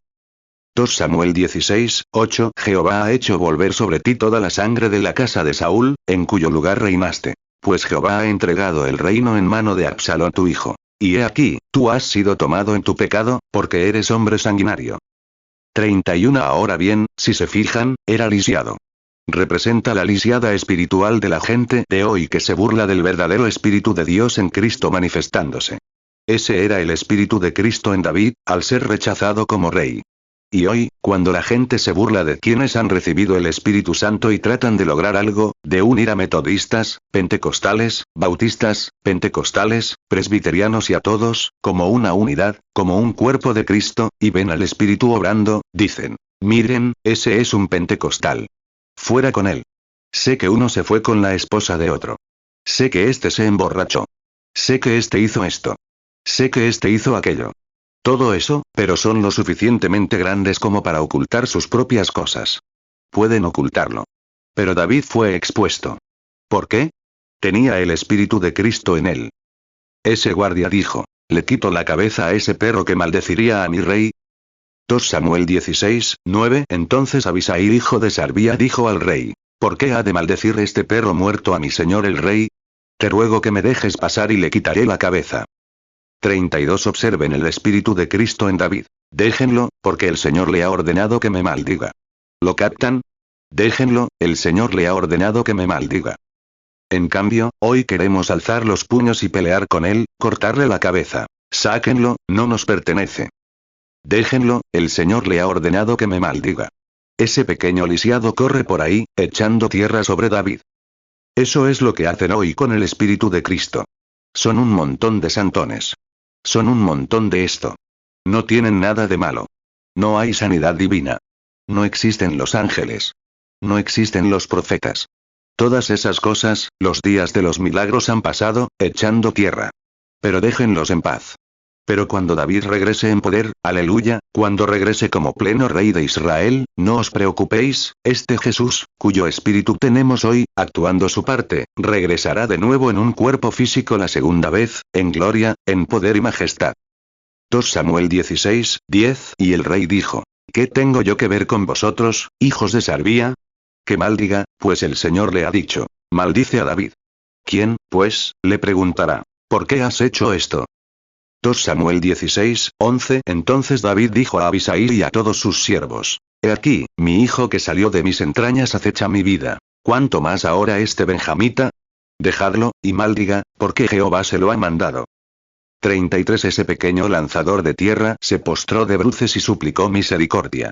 2 Samuel 16:8 Jehová ha hecho volver sobre ti toda la sangre de la casa de Saúl, en cuyo lugar reinaste. Pues Jehová ha entregado el reino en mano de Absalón tu hijo. Y he aquí, tú has sido tomado en tu pecado, porque eres hombre sanguinario. 31 Ahora bien, si se fijan, era lisiado. Representa la lisiada espiritual de la gente de hoy que se burla del verdadero Espíritu de Dios en Cristo manifestándose. Ese era el Espíritu de Cristo en David, al ser rechazado como rey. Y hoy, cuando la gente se burla de quienes han recibido el Espíritu Santo y tratan de lograr algo, de unir a metodistas, pentecostales, bautistas, pentecostales, presbiterianos y a todos, como una unidad, como un cuerpo de Cristo, y ven al Espíritu obrando, dicen, miren, ese es un pentecostal. Fuera con él. Sé que uno se fue con la esposa de otro. Sé que este se emborrachó. Sé que este hizo esto. Sé que este hizo aquello. Todo eso, pero son lo suficientemente grandes como para ocultar sus propias cosas. Pueden ocultarlo. Pero David fue expuesto. ¿Por qué? Tenía el Espíritu de Cristo en él. Ese guardia dijo, le quito la cabeza a ese perro que maldeciría a mi rey. 2 Samuel 16:9 Entonces Abisai hijo de Sarbía dijo al rey, ¿por qué ha de maldecir este perro muerto a mi señor el rey? Te ruego que me dejes pasar y le quitaré la cabeza. 32 Observen el Espíritu de Cristo en David. Déjenlo, porque el Señor le ha ordenado que me maldiga. ¿Lo captan? Déjenlo, el Señor le ha ordenado que me maldiga. En cambio, hoy queremos alzar los puños y pelear con él, cortarle la cabeza. Sáquenlo, no nos pertenece. Déjenlo, el Señor le ha ordenado que me maldiga. Ese pequeño lisiado corre por ahí, echando tierra sobre David. Eso es lo que hacen hoy con el Espíritu de Cristo. Son un montón de santones. Son un montón de esto. No tienen nada de malo. No hay sanidad divina. No existen los ángeles. No existen los profetas. Todas esas cosas, los días de los milagros han pasado, echando tierra. Pero déjenlos en paz. Pero cuando David regrese en poder, aleluya, cuando regrese como pleno rey de Israel, no os preocupéis, este Jesús, cuyo espíritu tenemos hoy, actuando su parte, regresará de nuevo en un cuerpo físico la segunda vez, en gloria, en poder y majestad. 2 Samuel 16:10 Y el rey dijo: ¿Qué tengo yo que ver con vosotros, hijos de Sarbía? Que maldiga, pues el Señor le ha dicho: maldice a David. ¿Quién, pues, le preguntará: ¿por qué has hecho esto? 2 Samuel 16:11 Entonces David dijo a Abisai y a todos sus siervos: He aquí, mi hijo que salió de mis entrañas acecha mi vida. ¿Cuánto más ahora este benjamita? Dejadlo, y maldiga, porque Jehová se lo ha mandado. 33 Ese pequeño lanzador de tierra se postró de bruces y suplicó misericordia.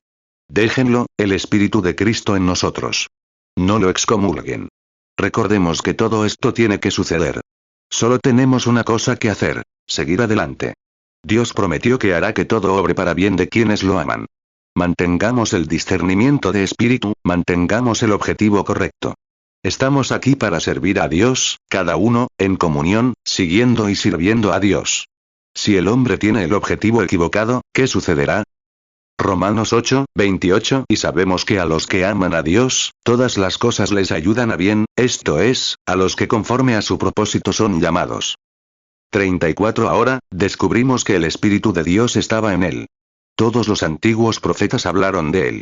Déjenlo, el Espíritu de Cristo en nosotros. No lo excomulguen. Recordemos que todo esto tiene que suceder. Solo tenemos una cosa que hacer: seguir adelante. Dios prometió que hará que todo obre para bien de quienes lo aman. Mantengamos el discernimiento de espíritu, mantengamos el objetivo correcto. Estamos aquí para servir a Dios, cada uno, en comunión, siguiendo y sirviendo a Dios. Si el hombre tiene el objetivo equivocado, ¿qué sucederá? Romanos 8:28 Y sabemos que a los que aman a Dios, todas las cosas les ayudan a bien, esto es, a los que conforme a su propósito son llamados. 34 Ahora, descubrimos que el Espíritu de Dios estaba en él. Todos los antiguos profetas hablaron de él.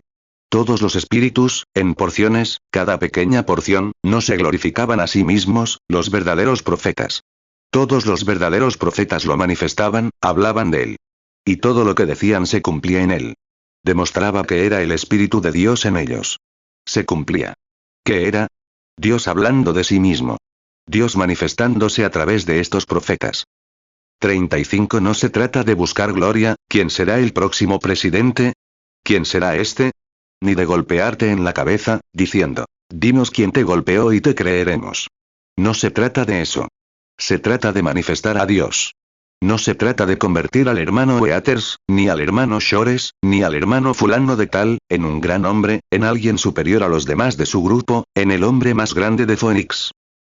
Todos los espíritus, en porciones, cada pequeña porción, no se glorificaban a sí mismos, los verdaderos profetas. Todos los verdaderos profetas lo manifestaban, hablaban de él. Y todo lo que decían se cumplía en él. Demostraba que era el Espíritu de Dios en ellos. Se cumplía. ¿Qué era? Dios hablando de sí mismo. Dios manifestándose a través de estos profetas. 35 No se trata de buscar gloria, ¿quién será el próximo presidente? ¿Quién será este? Ni de golpearte en la cabeza, diciendo: dinos quién te golpeó y te creeremos. No se trata de eso. Se trata de manifestar a Dios. No se trata de convertir al hermano Weathers, ni al hermano Shores, ni al hermano fulano de tal, en un gran hombre, en alguien superior a los demás de su grupo, en el hombre más grande de Phoenix.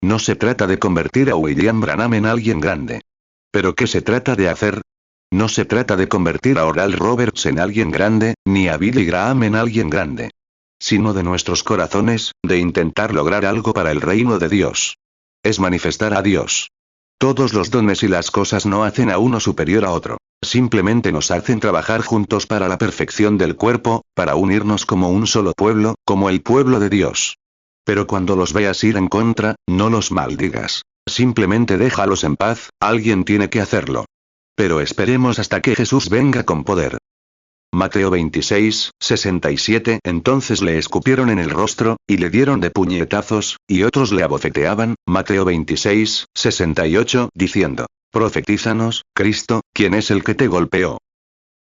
No se trata de convertir a William Branham en alguien grande. ¿Pero qué se trata de hacer? No se trata de convertir a Oral Roberts en alguien grande, ni a Billy Graham en alguien grande. Sino de nuestros corazones, de intentar lograr algo para el reino de Dios. Es manifestar a Dios. Todos los dones y las cosas no hacen a uno superior a otro. Simplemente nos hacen trabajar juntos para la perfección del cuerpo, para unirnos como un solo pueblo, como el pueblo de Dios. Pero cuando los veas ir en contra, no los maldigas. Simplemente déjalos en paz, alguien tiene que hacerlo. Pero esperemos hasta que Jesús venga con poder. Mateo 26:67 Entonces le escupieron en el rostro, y le dieron de puñetazos, y otros le abofeteaban, Mateo 26:68 diciendo: profetízanos, Cristo, ¿quién es el que te golpeó?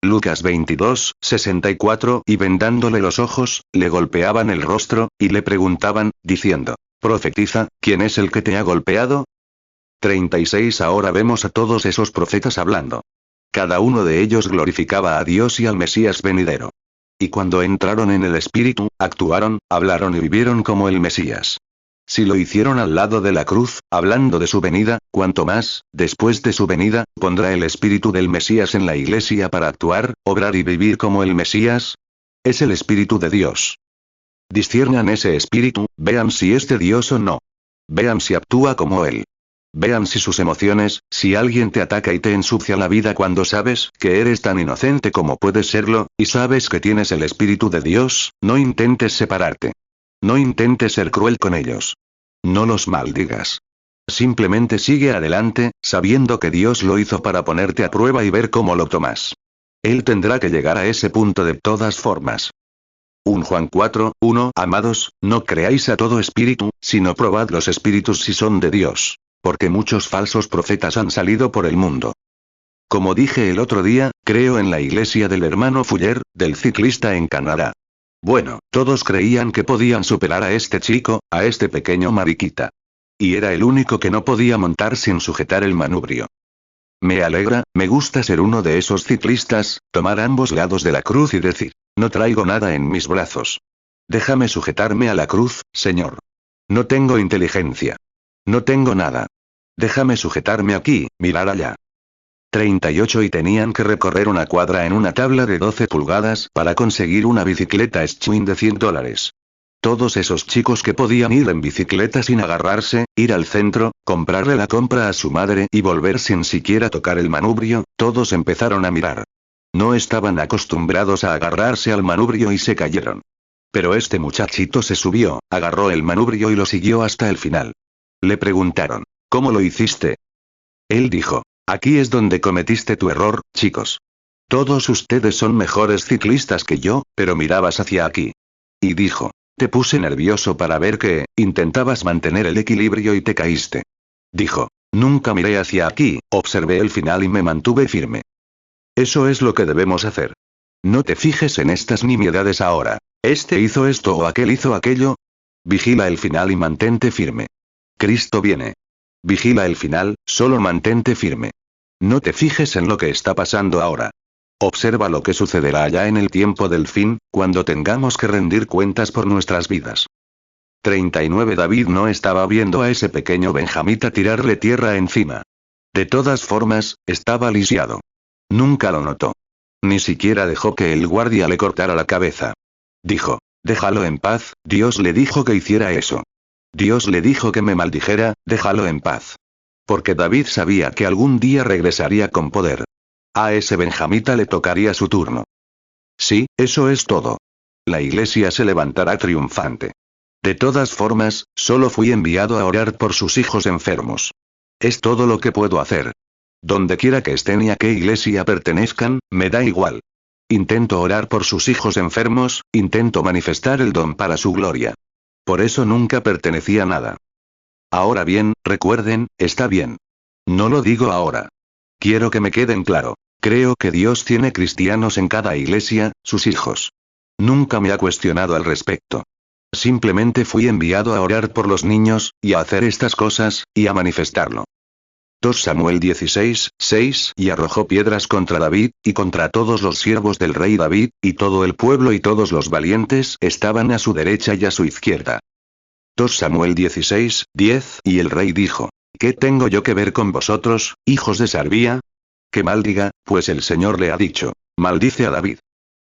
Lucas 22:64 Y vendándole los ojos, le golpeaban el rostro, y le preguntaban, diciendo: profetiza, ¿quién es el que te ha golpeado? 36 Ahora vemos a todos esos profetas hablando. Cada uno de ellos glorificaba a Dios y al Mesías venidero. Y cuando entraron en el Espíritu, actuaron, hablaron y vivieron como el Mesías. Si lo hicieron al lado de la cruz, hablando de su venida, cuanto más, después de su venida, pondrá el Espíritu del Mesías en la iglesia para actuar, obrar y vivir como el Mesías. Es el Espíritu de Dios. Disciernan ese Espíritu, vean si es de Dios o no. Vean si actúa como Él. Vean si sus emociones, si alguien te ataca y te ensucia la vida cuando sabes que eres tan inocente como puedes serlo, y sabes que tienes el Espíritu de Dios, no intentes separarte. No intentes ser cruel con ellos. No los maldigas. Simplemente sigue adelante, sabiendo que Dios lo hizo para ponerte a prueba y ver cómo lo tomas. Él tendrá que llegar a ese punto de todas formas. 1 Juan 4:1 Amados, no creáis a todo espíritu, sino probad los espíritus si son de Dios. Porque muchos falsos profetas han salido por el mundo. Como dije el otro día, creo en la iglesia del hermano Fuller, del ciclista en Canadá. Bueno, todos creían que podían superar a este chico, a este pequeño mariquita. Y era el único que no podía montar sin sujetar el manubrio. Me alegra, me gusta ser uno de esos ciclistas, tomar ambos lados de la cruz y decir: no traigo nada en mis brazos. Déjame sujetarme a la cruz, Señor. No tengo inteligencia. No tengo nada. Déjame sujetarme aquí, mirar allá. 38 y tenían que recorrer una cuadra en una tabla de 12 pulgadas para conseguir una bicicleta Schwinn de $100. Todos esos chicos que podían ir en bicicleta sin agarrarse, ir al centro, comprarle la compra a su madre y volver sin siquiera tocar el manubrio, todos empezaron a mirar. No estaban acostumbrados a agarrarse al manubrio y se cayeron. Pero este muchachito se subió, agarró el manubrio y lo siguió hasta el final. Le preguntaron, ¿cómo lo hiciste? Él dijo, aquí es donde cometiste tu error, chicos. Todos ustedes son mejores ciclistas que yo, pero mirabas hacia aquí. Y dijo, te puse nervioso para ver que, intentabas mantener el equilibrio y te caíste. Dijo, nunca miré hacia aquí, observé el final y me mantuve firme. Eso es lo que debemos hacer. No te fijes en estas nimiedades ahora. Este hizo esto o aquel hizo aquello. Vigila el final y mantente firme. Cristo viene. Vigila el final, solo mantente firme. No te fijes en lo que está pasando ahora. Observa lo que sucederá allá en el tiempo del fin, cuando tengamos que rendir cuentas por nuestras vidas. 39 David no estaba viendo a ese pequeño benjamita tirarle tierra encima. De todas formas, estaba lisiado. Nunca lo notó. Ni siquiera dejó que el guardia le cortara la cabeza. Dijo, déjalo en paz, Dios le dijo que hiciera eso. Dios le dijo que me maldijera, déjalo en paz. Porque David sabía que algún día regresaría con poder. A ese benjamita le tocaría su turno. Sí, eso es todo. La iglesia se levantará triunfante. De todas formas, solo fui enviado a orar por sus hijos enfermos. Es todo lo que puedo hacer. Donde quiera que estén y a qué iglesia pertenezcan, me da igual. Intento orar por sus hijos enfermos, intento manifestar el don para su gloria. Por eso nunca pertenecía a nada. Ahora bien, recuerden, está bien. No lo digo ahora. Quiero que me queden claro. Creo que Dios tiene cristianos en cada iglesia, sus hijos. Nunca me ha cuestionado al respecto. Simplemente fui enviado a orar por los niños, y a hacer estas cosas, y a manifestarlo. 2 Samuel 16, 6 y arrojó piedras contra David, y contra todos los siervos del rey David, y todo el pueblo y todos los valientes estaban a su derecha y a su izquierda. 2 Samuel 16, 10 y el rey dijo, ¿qué tengo yo que ver con vosotros, hijos de Sarbía? Que maldiga, pues el Señor le ha dicho, maldice a David.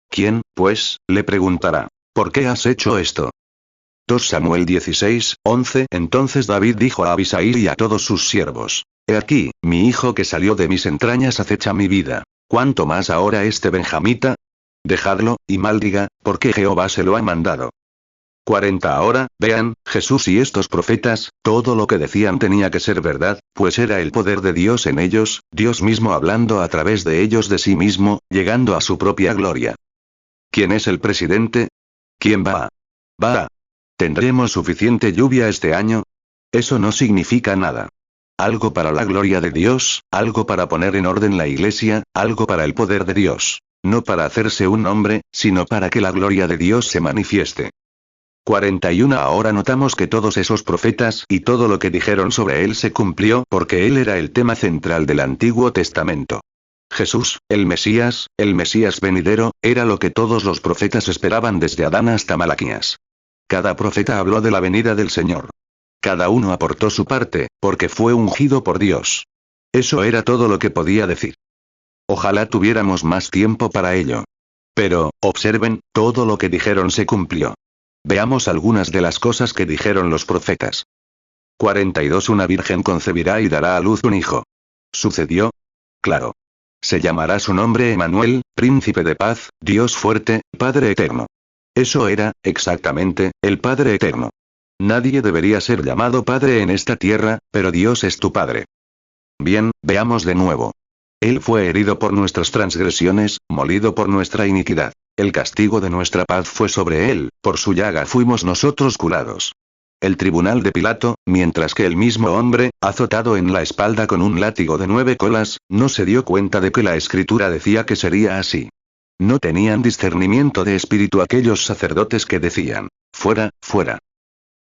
¿Quién, pues, le preguntará, ¿por qué has hecho esto? 2 Samuel 16, 11 Entonces David dijo a Abisai y a todos sus siervos, he aquí, mi hijo que salió de mis entrañas acecha mi vida, ¿cuánto más ahora este benjamita? Dejadlo, y maldiga, porque Jehová se lo ha mandado. 40 Ahora, vean, Jesús y estos profetas, todo lo que decían tenía que ser verdad, pues era el poder de Dios en ellos, Dios mismo hablando a través de ellos de sí mismo, llegando a su propia gloria. ¿Quién es el presidente? ¿Quién va? Va. ¿Tendremos suficiente lluvia este año? Eso no significa nada. Algo para la gloria de Dios, algo para poner en orden la iglesia, algo para el poder de Dios. No para hacerse un hombre, sino para que la gloria de Dios se manifieste. 41 Ahora notamos que todos esos profetas y todo lo que dijeron sobre él se cumplió porque él era el tema central del Antiguo Testamento. Jesús, el Mesías venidero, era lo que todos los profetas esperaban desde Adán hasta Malaquías. Cada profeta habló de la venida del Señor. Cada uno aportó su parte, porque fue ungido por Dios. Eso era todo lo que podía decir. Ojalá tuviéramos más tiempo para ello. Pero, observen, todo lo que dijeron se cumplió. Veamos algunas de las cosas que dijeron los profetas. 42 Una virgen concebirá y dará a luz un hijo. ¿Sucedió? Claro. Se llamará su nombre Emmanuel, Príncipe de Paz, Dios fuerte, Padre eterno. Eso era, exactamente, el Padre eterno. Nadie debería ser llamado Padre en esta tierra, pero Dios es tu Padre. Bien, veamos de nuevo. Él fue herido por nuestras transgresiones, molido por nuestra iniquidad. El castigo de nuestra paz fue sobre él, por su llaga fuimos nosotros curados. El tribunal de Pilato, mientras que el mismo hombre, azotado en la espalda con un látigo de 9 colas, no se dio cuenta de que la escritura decía que sería así. No tenían discernimiento de espíritu aquellos sacerdotes que decían, fuera, fuera.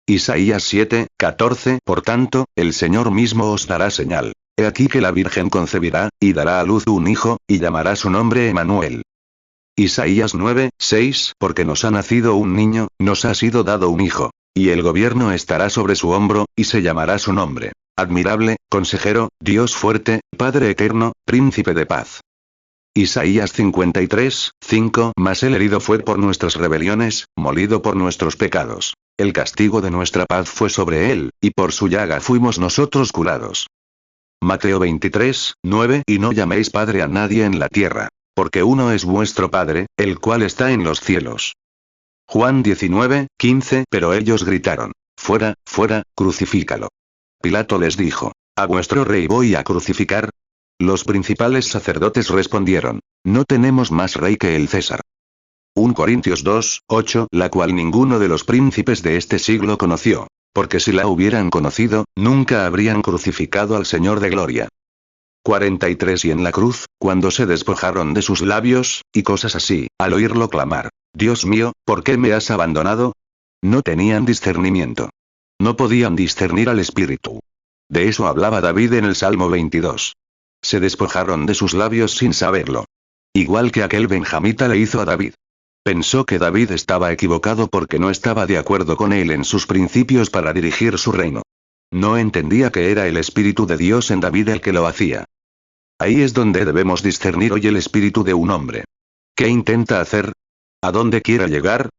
Isaías 7, 14 Por tanto, el Señor mismo os dará señal. He aquí que la Virgen concebirá, y dará a luz un hijo, y llamará su nombre Emmanuel. Isaías 9, 6 Porque nos ha nacido un niño, nos ha sido dado un hijo. Y el gobierno estará sobre su hombro, y se llamará su nombre, admirable, consejero, Dios fuerte, Padre eterno, príncipe de paz. Isaías 53, 5. Mas el herido fue por nuestras rebeliones, molido por nuestros pecados. El castigo de nuestra paz fue sobre él, y por su llaga fuimos nosotros curados. Mateo 23, 9. Y no llaméis Padre a nadie en la tierra, porque uno es vuestro Padre, el cual está en los cielos. Juan 19, 15. Pero ellos gritaron: fuera, fuera, crucifícalo. Pilato les dijo: ¿a vuestro rey voy a crucificar? Los principales sacerdotes respondieron: no tenemos más rey que el César. 1 Corintios 2, 8. La cual ninguno de los príncipes de este siglo conoció, porque si la hubieran conocido, nunca habrían crucificado al Señor de gloria. 43. Y en la cruz, cuando se despojaron de sus labios, y cosas así, al oírlo clamar: Dios mío, ¿por qué me has abandonado? No tenían discernimiento. No podían discernir al Espíritu. De eso hablaba David en el Salmo 22. Se despojaron de sus labios sin saberlo. Igual que aquel benjamita le hizo a David. Pensó que David estaba equivocado porque no estaba de acuerdo con él en sus principios para dirigir su reino. No entendía que era el Espíritu de Dios en David el que lo hacía. Ahí es donde debemos discernir hoy el espíritu de un hombre. ¿Qué intenta hacer? ¿A dónde quiere llegar?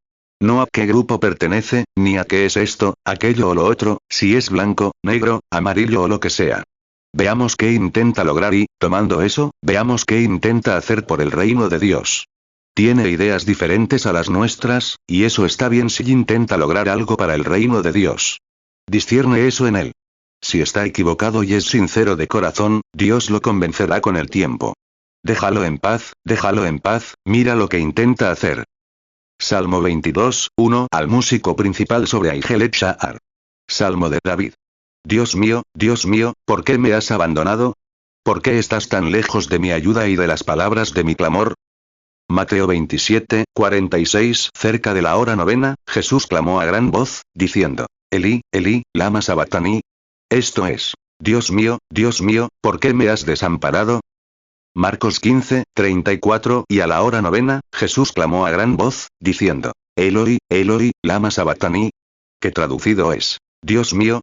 No a qué grupo pertenece, ni a qué es esto, aquello o lo otro, si es blanco, negro, amarillo o lo que sea. Veamos qué intenta lograr y, tomando eso, veamos qué intenta hacer por el reino de Dios. Tiene ideas diferentes a las nuestras, y eso está bien si intenta lograr algo para el reino de Dios. Discierne eso en él. Si está equivocado y es sincero de corazón, Dios lo convencerá con el tiempo. Déjalo en paz, mira lo que intenta hacer. Salmo 22, 1. Al músico principal sobre Aigelet Shahar. Salmo de David. Dios mío, ¿por qué me has abandonado? ¿Por qué estás tan lejos de mi ayuda y de las palabras de mi clamor? Mateo 27, 46. Cerca de la hora novena, Jesús clamó a gran voz, diciendo: Elí, Elí, lama sabactani. Esto es: Dios mío, ¿por qué me has desamparado? Marcos 15, 34. Y a la hora novena, Jesús clamó a gran voz, diciendo: Eloi, Eloi, lama sabactani. Que traducido es: Dios mío,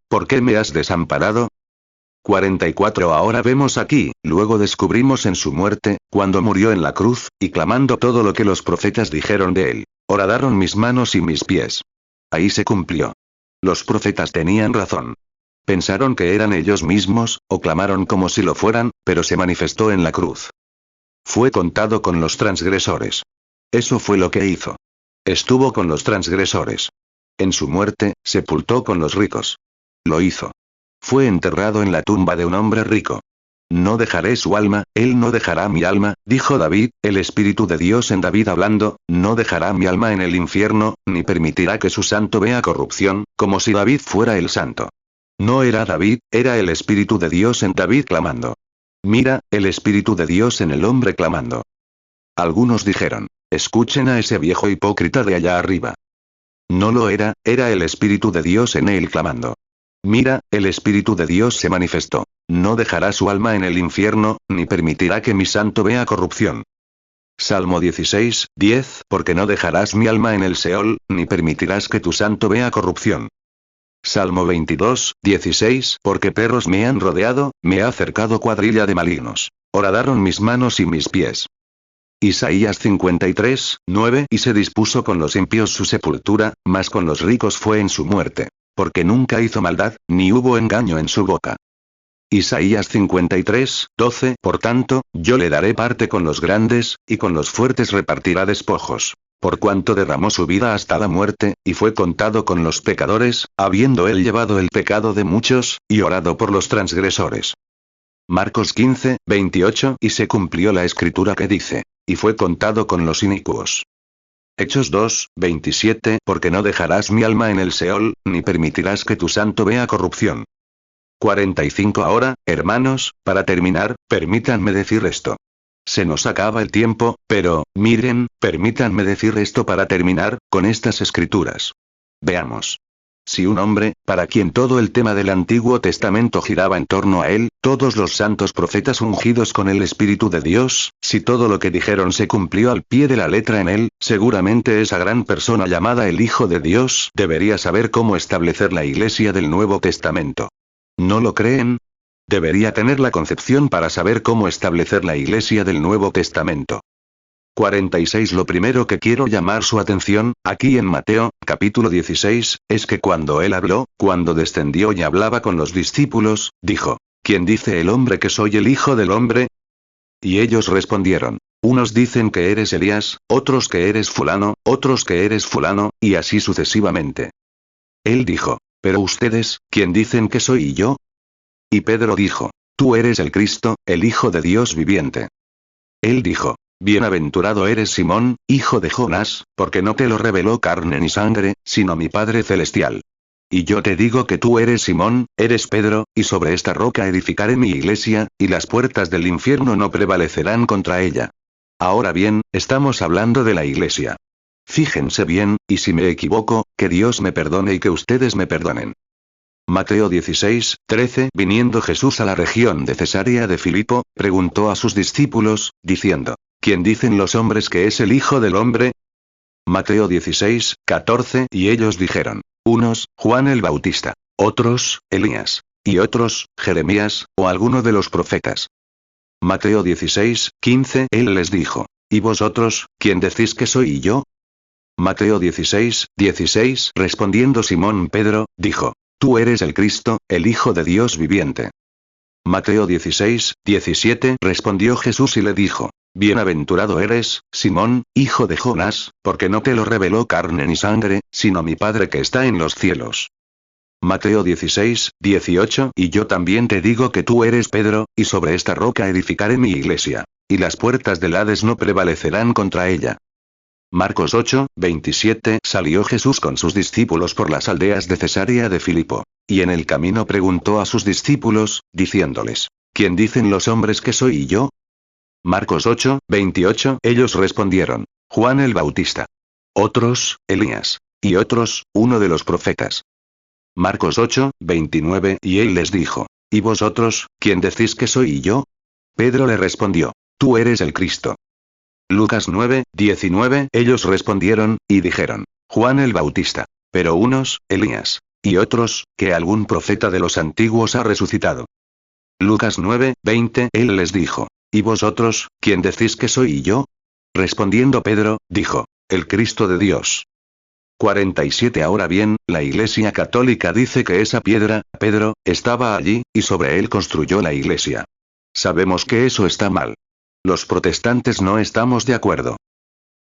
¿por qué me has desamparado? 44. Ahora vemos aquí, luego descubrimos en su muerte, cuando murió en la cruz, y clamando todo lo que los profetas dijeron de él: horadaron mis manos y mis pies. Ahí se cumplió. Los profetas tenían razón. Pensaron que eran ellos mismos, o clamaron como si lo fueran, pero se manifestó en la cruz. Fue contado con los transgresores. Eso fue lo que hizo. Estuvo con los transgresores. En su muerte, sepultó con los ricos. Lo hizo. Fue enterrado en la tumba de un hombre rico. No dejaré su alma, él no dejará mi alma, dijo David, el Espíritu de Dios en David hablando, no dejará mi alma en el infierno, ni permitirá que su santo vea corrupción, como si David fuera el santo. No era David, era el Espíritu de Dios en David clamando. Mira, el Espíritu de Dios en el hombre clamando. Algunos dijeron: escuchen a ese viejo hipócrita de allá arriba. No lo era, era el Espíritu de Dios en él clamando. Mira, el Espíritu de Dios se manifestó. No dejará su alma en el infierno, ni permitirá que mi santo vea corrupción. Salmo 16, 10. Porque no dejarás mi alma en el Seol, ni permitirás que tu santo vea corrupción. Salmo 22, 16. Porque perros me han rodeado, me ha cercado cuadrilla de malignos. Horadaron mis manos y mis pies. Isaías 53, 9. Y se dispuso con los impíos su sepultura, mas con los ricos fue en su muerte. Porque nunca hizo maldad, ni hubo engaño en su boca. Isaías 53, 12. Por tanto, yo le daré parte con los grandes, y con los fuertes repartirá despojos. Por cuanto derramó su vida hasta la muerte, y fue contado con los pecadores, habiendo él llevado el pecado de muchos, y orado por los transgresores. Marcos 15, 28. Y se cumplió la escritura que dice: y fue contado con los inicuos. Hechos 2, 27. Porque no dejarás mi alma en el Seol, ni permitirás que tu santo vea corrupción. 45. Ahora, hermanos, para terminar, permítanme decir esto. Se nos acaba el tiempo, pero, miren, permítanme decir esto para terminar, con estas escrituras. Veamos. Si un hombre, para quien todo el tema del Antiguo Testamento giraba en torno a él, todos los santos profetas ungidos con el Espíritu de Dios, si todo lo que dijeron se cumplió al pie de la letra en él, seguramente esa gran persona llamada el Hijo de Dios debería saber cómo establecer la Iglesia del Nuevo Testamento. ¿No lo creen? Debería tener la concepción para saber cómo establecer la Iglesia del Nuevo Testamento. 46. Lo primero que quiero llamar su atención, aquí en Mateo, capítulo 16, es que cuando él habló, cuando descendió y hablaba con los discípulos, dijo: ¿Quién dice el hombre que soy el Hijo del Hombre? Y ellos respondieron: unos dicen que eres Elías, otros que eres fulano, otros que eres fulano, y así sucesivamente. Él dijo: pero ustedes, ¿quién dicen que soy yo? Y Pedro dijo: tú eres el Cristo, el Hijo de Dios viviente. Él dijo: bienaventurado eres Simón, hijo de Jonás, porque no te lo reveló carne ni sangre, sino mi Padre celestial. Y yo te digo que tú eres Simón, eres Pedro, y sobre esta roca edificaré mi iglesia, y las puertas del infierno no prevalecerán contra ella. Ahora bien, estamos hablando de la iglesia. Fíjense bien, y si me equivoco, que Dios me perdone y que ustedes me perdonen. Mateo 16, 13. Viniendo Jesús a la región de Cesarea de Filipo, preguntó a sus discípulos, diciendo: ¿quién dicen los hombres que es el Hijo del Hombre? Mateo 16, 14. Y ellos dijeron: unos, Juan el Bautista; otros, Elías; y otros, Jeremías, o alguno de los profetas. Mateo 16, 15. Él les dijo: ¿y vosotros, quién decís que soy yo? Mateo 16, 16. Respondiendo Simón Pedro, dijo: tú eres el Cristo, el Hijo de Dios viviente. Mateo 16, 17. Respondió Jesús y le dijo: bienaventurado eres, Simón, hijo de Jonás, porque no te lo reveló carne ni sangre, sino mi Padre que está en los cielos. Mateo 16, 18. Y yo también te digo que tú eres Pedro, y sobre esta roca edificaré mi iglesia, y las puertas del Hades no prevalecerán contra ella. Marcos 8, 27. Salió Jesús con sus discípulos por las aldeas de Cesarea de Filipo. Y en el camino preguntó a sus discípulos, diciéndoles: ¿quién dicen los hombres que soy yo? Marcos 8, 28. Ellos respondieron: Juan el Bautista. Otros, Elías. Y otros, uno de los profetas. Marcos 8, 29. Y él les dijo: ¿y vosotros, quién decís que soy yo? Pedro le respondió: tú eres el Cristo. Lucas 9, 19. Ellos respondieron, y dijeron: Juan el Bautista. Pero unos, Elías. Y otros, que algún profeta de los antiguos ha resucitado. Lucas 9, 20. Él les dijo: ¿y vosotros, quién decís que soy yo? Respondiendo Pedro, dijo: el Cristo de Dios. 47. Ahora bien, la Iglesia Católica dice que esa piedra, Pedro, estaba allí, y sobre él construyó la Iglesia. Sabemos que eso está mal. Los protestantes no estamos de acuerdo.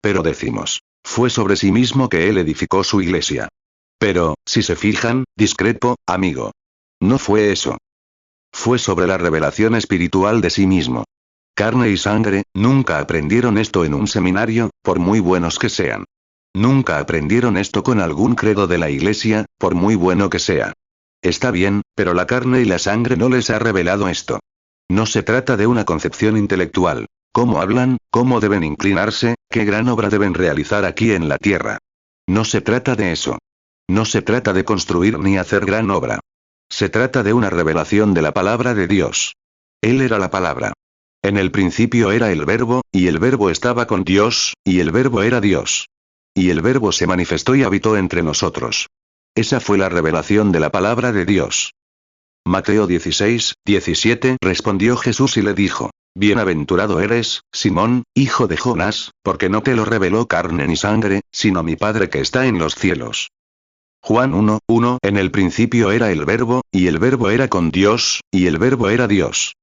Pero decimos: fue sobre sí mismo que él edificó su iglesia. Pero, si se fijan, discrepo, amigo. No fue eso. Fue sobre la revelación espiritual de sí mismo. Carne y sangre, nunca aprendieron esto en un seminario, por muy buenos que sean. Nunca aprendieron esto con algún credo de la iglesia, por muy bueno que sea. Está bien, pero la carne y la sangre no les ha revelado esto. No se trata de una concepción intelectual. ¿Cómo hablan? ¿Cómo deben inclinarse? ¿Qué gran obra deben realizar aquí en la tierra? No se trata de eso. No se trata de construir ni hacer gran obra. Se trata de una revelación de la palabra de Dios. Él era la palabra. En el principio era el Verbo, y el Verbo estaba con Dios, y el Verbo era Dios. Y el Verbo se manifestó y habitó entre nosotros. Esa fue la revelación de la palabra de Dios. Mateo 16, 17. Respondió Jesús y le dijo: bienaventurado eres, Simón, hijo de Jonás, porque no te lo reveló carne ni sangre, sino mi Padre que está en los cielos. Juan 1, 1. En el principio era el Verbo, y el Verbo era con Dios, y el Verbo era Dios.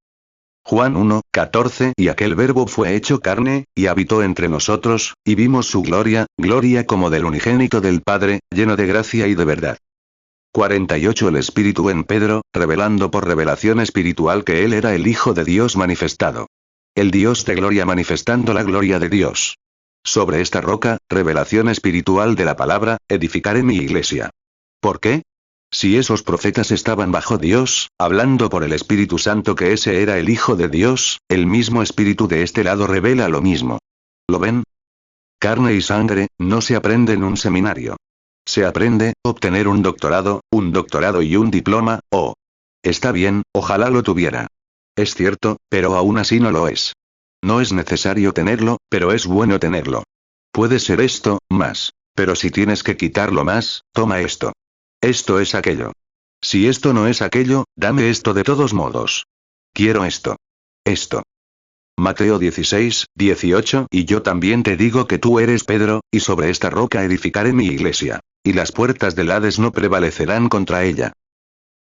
Juan 1, 14. Y aquel Verbo fue hecho carne, y habitó entre nosotros, y vimos su gloria, gloria como del unigénito del Padre, lleno de gracia y de verdad. 48. El Espíritu en Pedro, revelando por revelación espiritual que él era el Hijo de Dios manifestado. El Dios de gloria manifestando la gloria de Dios. Sobre esta roca, revelación espiritual de la palabra, edificaré mi iglesia. ¿Por qué? Si esos profetas estaban bajo Dios, hablando por el Espíritu Santo que ese era el Hijo de Dios, el mismo Espíritu de este lado revela lo mismo. ¿Lo ven? Carne y sangre, no se aprende en un seminario. Se aprende, obtener un doctorado y un diploma, o... Está bien, ojalá lo tuviera. Es cierto, pero aún así no lo es. No es necesario tenerlo, pero es bueno tenerlo. Puede ser esto, más. Pero si tienes que quitarlo más, toma esto. Esto es aquello. Si esto no es aquello, dame esto de todos modos. Quiero esto. Esto. Mateo 16, 18. Y yo también te digo que tú eres Pedro, y sobre esta roca edificaré mi iglesia. Y las puertas del Hades no prevalecerán contra ella.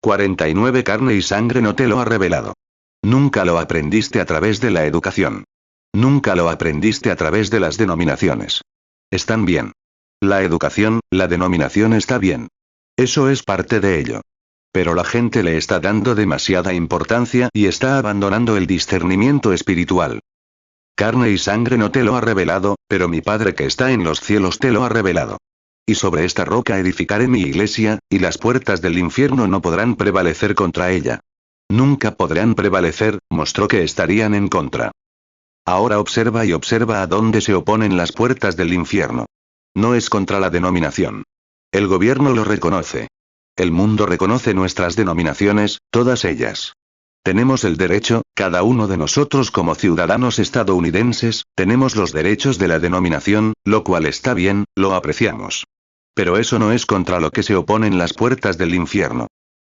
49. Carne y sangre no te lo ha revelado. Nunca lo aprendiste a través de la educación. Nunca lo aprendiste a través de las denominaciones. Están bien. La educación, la denominación está bien. Eso es parte de ello. Pero la gente le está dando demasiada importancia y está abandonando el discernimiento espiritual. Carne y sangre no te lo ha revelado, pero mi Padre que está en los cielos te lo ha revelado. Y sobre esta roca edificaré mi iglesia, y las puertas del infierno no podrán prevalecer contra ella. Nunca podrán prevalecer, mostró que estarían en contra. Ahora observa y observa a dónde se oponen las puertas del infierno. No es contra la denominación. El gobierno lo reconoce. El mundo reconoce nuestras denominaciones, todas ellas. Tenemos el derecho, cada uno de nosotros como ciudadanos estadounidenses, tenemos los derechos de la denominación, lo cual está bien, lo apreciamos. Pero eso no es contra lo que se oponen las puertas del infierno.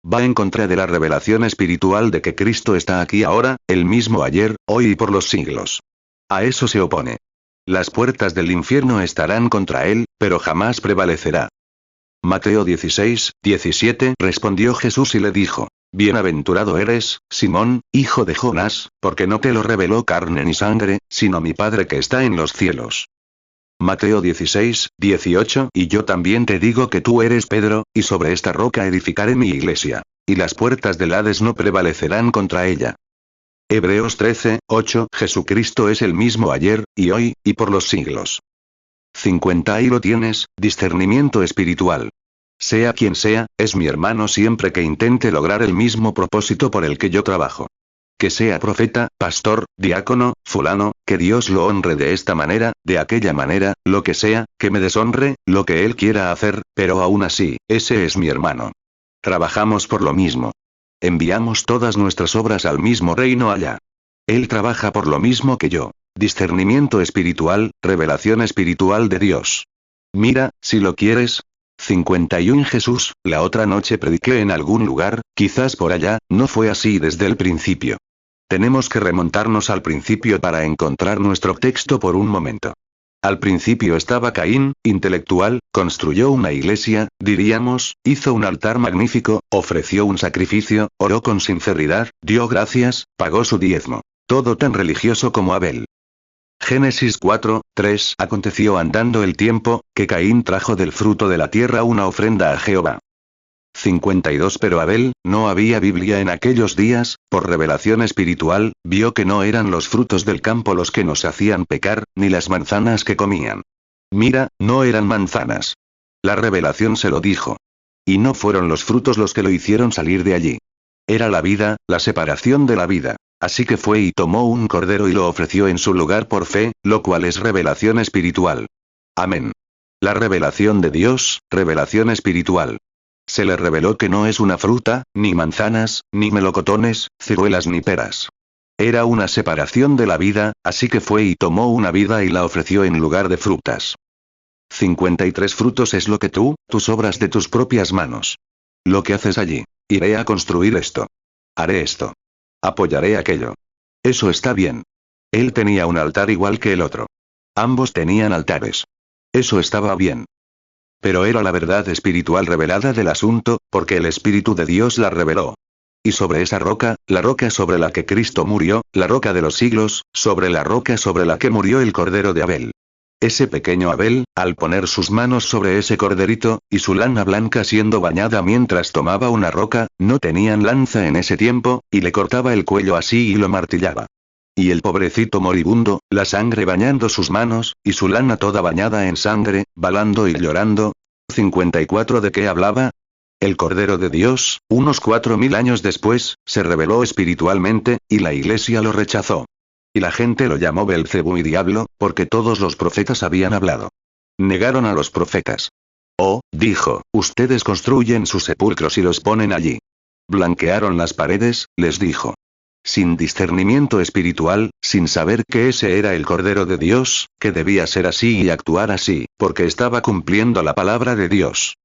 Va en contra de la revelación espiritual de que Cristo está aquí ahora, el mismo ayer, hoy y por los siglos. A eso se opone. Las puertas del infierno estarán contra él, pero jamás prevalecerá. Mateo 16, 17. Respondió Jesús y le dijo: Bienaventurado eres, Simón, hijo de Jonás, porque no te lo reveló carne ni sangre, sino mi Padre que está en los cielos. Mateo 16, 18. Y yo también te digo que tú eres Pedro, y sobre esta roca edificaré mi iglesia. Y las puertas del Hades no prevalecerán contra ella. Hebreos 13, 8. Jesucristo es el mismo ayer, y hoy, y por los siglos. 50. Ahí lo tienes, discernimiento espiritual. Sea quien sea, es mi hermano siempre que intente lograr el mismo propósito por el que yo trabajo. Que sea profeta, pastor, diácono, fulano, que Dios lo honre de esta manera, de aquella manera, lo que sea, que me deshonre, lo que él quiera hacer, pero aún así, ese es mi hermano. Trabajamos por lo mismo. Enviamos todas nuestras obras al mismo reino allá. Él trabaja por lo mismo que yo. Discernimiento espiritual, revelación espiritual de Dios. Mira, si lo quieres. 51. Jesús, la otra noche prediqué en algún lugar, quizás por allá, no fue así desde el principio. Tenemos que remontarnos al principio para encontrar nuestro texto por un momento. Al principio estaba Caín, intelectual, construyó una iglesia, diríamos, hizo un altar magnífico, ofreció un sacrificio, oró con sinceridad, dio gracias, pagó su diezmo. Todo tan religioso como Abel. Génesis 4, 3. Aconteció andando el tiempo, que Caín trajo del fruto de la tierra una ofrenda a Jehová. 52. Pero Abel, no había Biblia en aquellos días, por revelación espiritual, vio que no eran los frutos del campo los que nos hacían pecar, ni las manzanas que comían. Mira, no eran manzanas. La revelación se lo dijo. Y no fueron los frutos los que lo hicieron salir de allí. Era la vida, la separación de la vida. Así que fue y tomó un cordero y lo ofreció en su lugar por fe, lo cual es revelación espiritual. Amén. La revelación de Dios, revelación espiritual. Se le reveló que no es una fruta, ni manzanas, ni melocotones, ciruelas ni peras. Era una separación de la vida, así que fue y tomó una vida y la ofreció en lugar de frutas. 53. Frutos es lo que tus obras de tus propias manos. Lo que haces allí. Iré a construir esto. Haré esto. Apoyaré aquello. Eso está bien. Él tenía un altar igual que el otro. Ambos tenían altares. Eso estaba bien. Pero era la verdad espiritual revelada del asunto, porque el Espíritu de Dios la reveló. Y sobre esa roca, la roca sobre la que Cristo murió, la roca de los siglos, sobre la roca sobre la que murió el cordero de Abel. Ese pequeño Abel, al poner sus manos sobre ese corderito, y su lana blanca siendo bañada mientras tomaba una roca, no tenían lanza en ese tiempo, y le cortaba el cuello así y lo martillaba. Y el pobrecito moribundo, la sangre bañando sus manos, y su lana toda bañada en sangre, balando y llorando. 54. ¿De qué hablaba? El Cordero de Dios, unos 4000 años después, se reveló espiritualmente, y la iglesia lo rechazó. Y la gente lo llamó Belcebú y diablo, porque todos los profetas habían hablado. Negaron a los profetas. Oh, dijo, ustedes construyen sus sepulcros y los ponen allí. Blanquearon las paredes, les dijo. Sin discernimiento espiritual, sin saber que ese era el Cordero de Dios, que debía ser así y actuar así, porque estaba cumpliendo la palabra de Dios.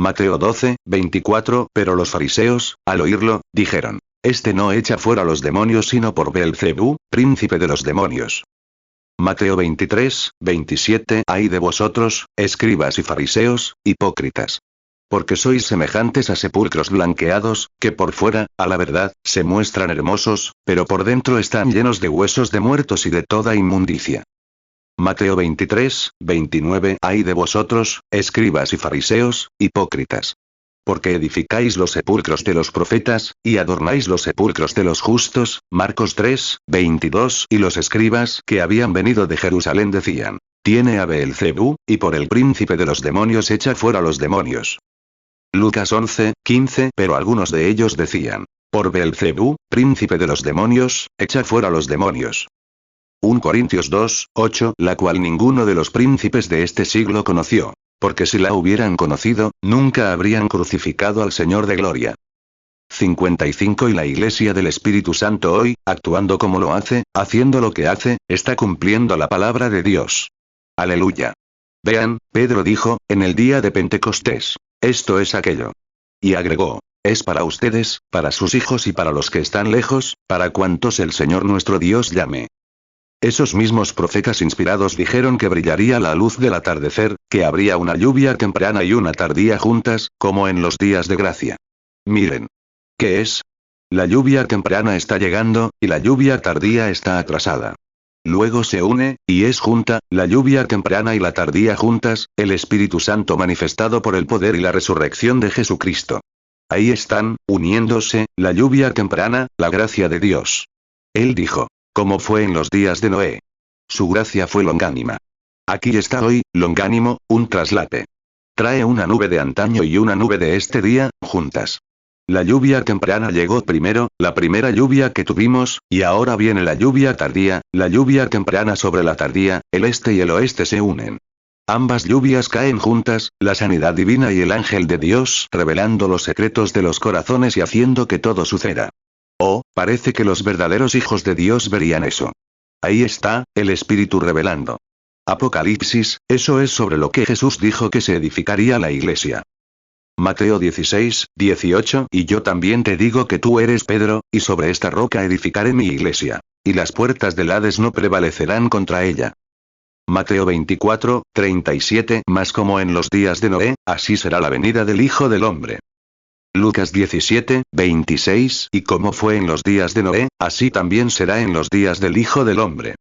Mateo 12, 24, pero los fariseos, al oírlo, dijeron, este no echa fuera los demonios sino por Beelzebú, príncipe de los demonios. Mateo 23, 27, ay de vosotros, escribas y fariseos, hipócritas. Porque sois semejantes a sepulcros blanqueados, que por fuera, a la verdad, se muestran hermosos, pero por dentro están llenos de huesos de muertos y de toda inmundicia. Mateo 23, 29, ay de vosotros, escribas y fariseos, hipócritas. Porque edificáis los sepulcros de los profetas, y adornáis los sepulcros de los justos. Marcos 3, 22, y los escribas que habían venido de Jerusalén decían, tiene a Beelzebú, y por el príncipe de los demonios echa fuera los demonios. Lucas 11, 15, pero algunos de ellos decían, por Beelzebú, príncipe de los demonios, echa fuera los demonios. 1 Corintios 2, 8, la cual ninguno de los príncipes de este siglo conoció. Porque si la hubieran conocido, nunca habrían crucificado al Señor de gloria. 55 Y la Iglesia del Espíritu Santo hoy, actuando como lo hace, haciendo lo que hace, está cumpliendo la palabra de Dios. Aleluya. Vean, Pedro dijo, en el día de Pentecostés, esto es aquello. Y agregó, es para ustedes, para sus hijos y para los que están lejos, para cuantos el Señor nuestro Dios llame. Esos mismos profetas inspirados dijeron que brillaría la luz del atardecer, que habría una lluvia temprana y una tardía juntas, como en los días de gracia. Miren. ¿Qué es? La lluvia temprana está llegando, y la lluvia tardía está atrasada. Luego se une, y es junta, la lluvia temprana y la tardía juntas, el Espíritu Santo manifestado por el poder y la resurrección de Jesucristo. Ahí están, uniéndose, la lluvia temprana, la gracia de Dios. Él dijo. Como fue en los días de Noé. Su gracia fue longánima. Aquí está hoy, longánimo, un traslape. Trae una nube de antaño y una nube de este día, juntas. La lluvia temprana llegó primero, la primera lluvia que tuvimos, y ahora viene la lluvia tardía, la lluvia temprana sobre la tardía, el este y el oeste se unen. Ambas lluvias caen juntas, la sanidad divina y el ángel de Dios revelando los secretos de los corazones y haciendo que todo suceda. Oh, parece que los verdaderos hijos de Dios verían eso. Ahí está, el Espíritu revelando. Apocalipsis, eso es sobre lo que Jesús dijo que se edificaría la iglesia. Mateo 16, 18, y yo también te digo que tú eres Pedro, y sobre esta roca edificaré mi iglesia. Y las puertas del Hades no prevalecerán contra ella. Mateo 24, 37, mas como en los días de Noé, así será la venida del Hijo del Hombre. Lucas 17, 26, y como fue en los días de Noé, así también será en los días del Hijo del Hombre.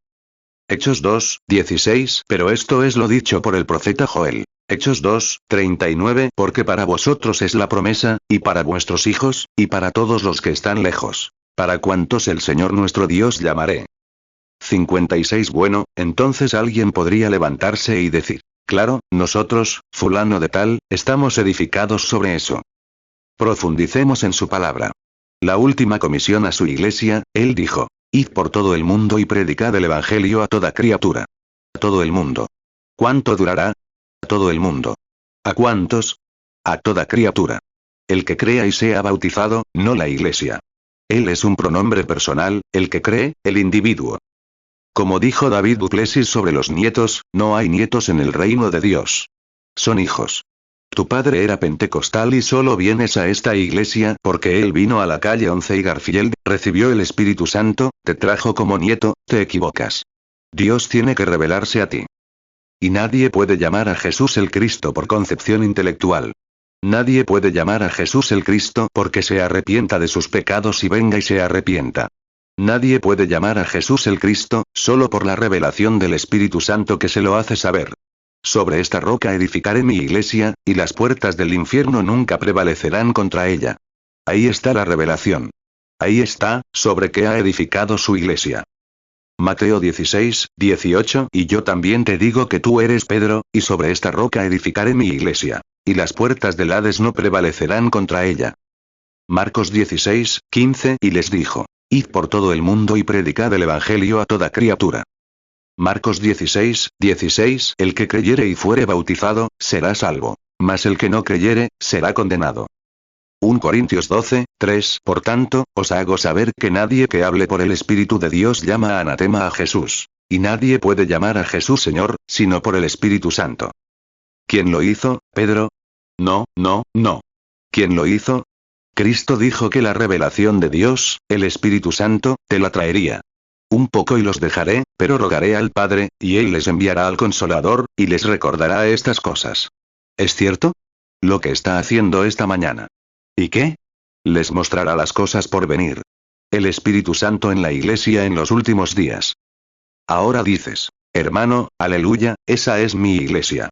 Hechos 2, 16, pero esto es lo dicho por el profeta Joel. Hechos 2, 39, porque para vosotros es la promesa, y para vuestros hijos, y para todos los que están lejos, para cuantos el Señor nuestro Dios llamaré. 56 Bueno, entonces alguien podría levantarse y decir, claro, nosotros, fulano de tal, estamos edificados sobre eso. Profundicemos en su palabra. La última comisión a su iglesia, él dijo, id por todo el mundo y predicad el evangelio a toda criatura. A todo el mundo. ¿Cuánto durará? A todo el mundo. ¿A cuántos? A toda criatura. El que crea y sea bautizado, no la iglesia. Él es un pronombre personal, el que cree, el individuo. Como dijo David Duplessis sobre los nietos, no hay nietos en el reino de Dios. Son hijos. Tu padre era pentecostal y solo vienes a esta iglesia porque él vino a la calle 11 y Garfield, recibió el Espíritu Santo, te trajo como nieto, te equivocas. Dios tiene que revelarse a ti. Y nadie puede llamar a Jesús el Cristo por concepción intelectual. Nadie puede llamar a Jesús el Cristo porque se arrepienta de sus pecados y venga y se arrepienta. Nadie puede llamar a Jesús el Cristo, solo por la revelación del Espíritu Santo que se lo hace saber. Sobre esta roca edificaré mi iglesia, y las puertas del infierno nunca prevalecerán contra ella. Ahí está la revelación. Ahí está, sobre qué ha edificado su iglesia. Mateo 16, 18, y yo también te digo que tú eres Pedro, y sobre esta roca edificaré mi iglesia, y las puertas del Hades no prevalecerán contra ella. Marcos 16, 15, y les dijo, id por todo el mundo y predicad el evangelio a toda criatura. Marcos 16, 16, el que creyere y fuere bautizado, será salvo, mas el que no creyere, será condenado. 1 Corintios 12, 3, por tanto, os hago saber que nadie que hable por el Espíritu de Dios llama anatema a Jesús, y nadie puede llamar a Jesús Señor, sino por el Espíritu Santo. ¿Quién lo hizo, Pedro? No, no, no. ¿Quién lo hizo? Cristo dijo que la revelación de Dios, el Espíritu Santo, te la traería. Un poco y los dejaré, pero rogaré al Padre, y Él les enviará al Consolador, y les recordará estas cosas. ¿Es cierto? Lo que está haciendo esta mañana. ¿Y qué? Les mostrará las cosas por venir. El Espíritu Santo en la Iglesia en los últimos días. Ahora dices, hermano, aleluya, esa es mi Iglesia.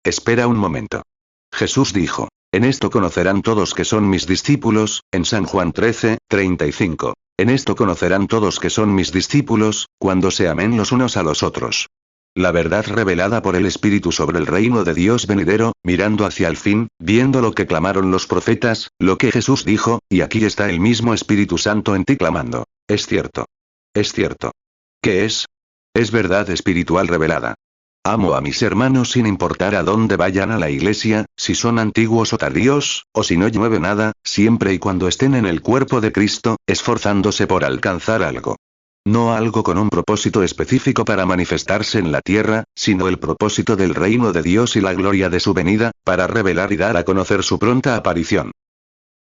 Espera un momento. Jesús dijo, en esto conocerán todos que son mis discípulos, en San Juan 13:35. En esto conocerán todos que son mis discípulos, cuando se amen los unos a los otros. La verdad revelada por el Espíritu sobre el reino de Dios venidero, mirando hacia el fin, viendo lo que clamaron los profetas, lo que Jesús dijo, y aquí está el mismo Espíritu Santo en ti clamando. Es cierto. Es cierto. ¿Qué es? Es verdad espiritual revelada. Amo a mis hermanos sin importar a dónde vayan a la iglesia, si son antiguos o tardíos, o si no llueve nada, siempre y cuando estén en el cuerpo de Cristo, esforzándose por alcanzar algo. No algo con un propósito específico para manifestarse en la tierra, sino el propósito del reino de Dios y la gloria de su venida, para revelar y dar a conocer su pronta aparición.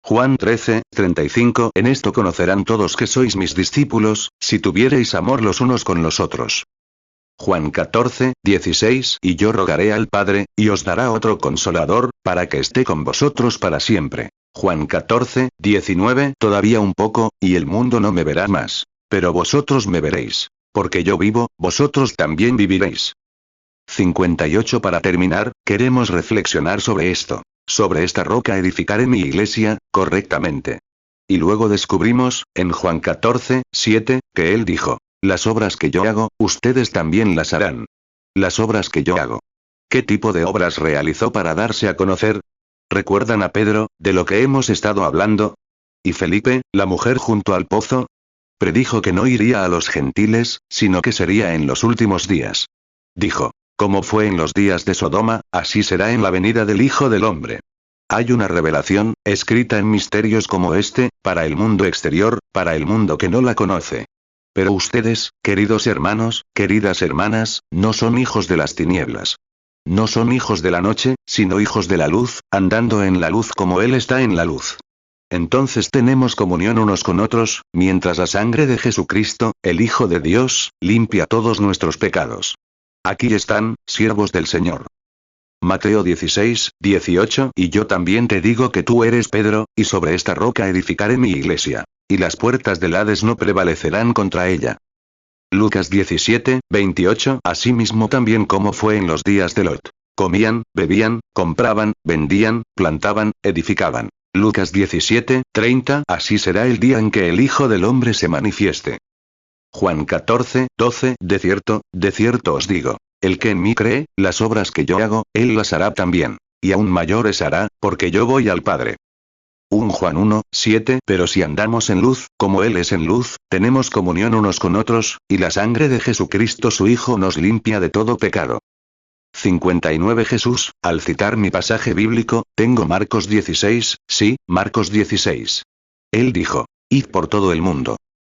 Juan 13:35. En esto conocerán todos que sois mis discípulos, si tuviereis amor los unos con los otros. Juan 14:16. Y yo rogaré al Padre, y os dará otro consolador, para que esté con vosotros para siempre. Juan 14:19. Todavía un poco, y el mundo no me verá más. Pero vosotros me veréis. Porque yo vivo, vosotros también viviréis. 58. Para terminar, queremos reflexionar sobre esto. Sobre esta roca edificaré mi iglesia, correctamente. Y luego descubrimos, en Juan 14:7, que él dijo, las obras que yo hago, ustedes también las harán. Las obras que yo hago. ¿Qué tipo de obras realizó para darse a conocer? ¿Recuerdan a Pedro, de lo que hemos estado hablando? ¿Y Felipe, la mujer junto al pozo? Predijo que no iría a los gentiles, sino que sería en los últimos días. Dijo, como fue en los días de Sodoma, así será en la venida del Hijo del Hombre. Hay una revelación, escrita en misterios como este, para el mundo exterior, para el mundo que no la conoce. Pero ustedes, queridos hermanos, queridas hermanas, no son hijos de las tinieblas. No son hijos de la noche, sino hijos de la luz, andando en la luz como Él está en la luz. Entonces tenemos comunión unos con otros, mientras la sangre de Jesucristo, el Hijo de Dios, limpia todos nuestros pecados. Aquí están, siervos del Señor. Mateo 16:18. Y yo también te digo que tú eres Pedro, y sobre esta roca edificaré mi iglesia. Y las puertas del Hades no prevalecerán contra ella. Lucas 17:28. Asimismo también como fue en los días de Lot. Comían, bebían, compraban, vendían, plantaban, edificaban. Lucas 17:30. Así será el día en que el Hijo del Hombre se manifieste. Juan 14:12. De cierto os digo, el que en mí cree, las obras que yo hago, él las hará también. Y aún mayores hará, porque yo voy al Padre. 1 Juan 1:7. Pero si andamos en luz, como Él es en luz, tenemos comunión unos con otros, y la sangre de Jesucristo su Hijo nos limpia de todo pecado. 59. Jesús, al citar mi pasaje bíblico, tengo Marcos 16, sí, Marcos 16. Él dijo, id por todo el mundo.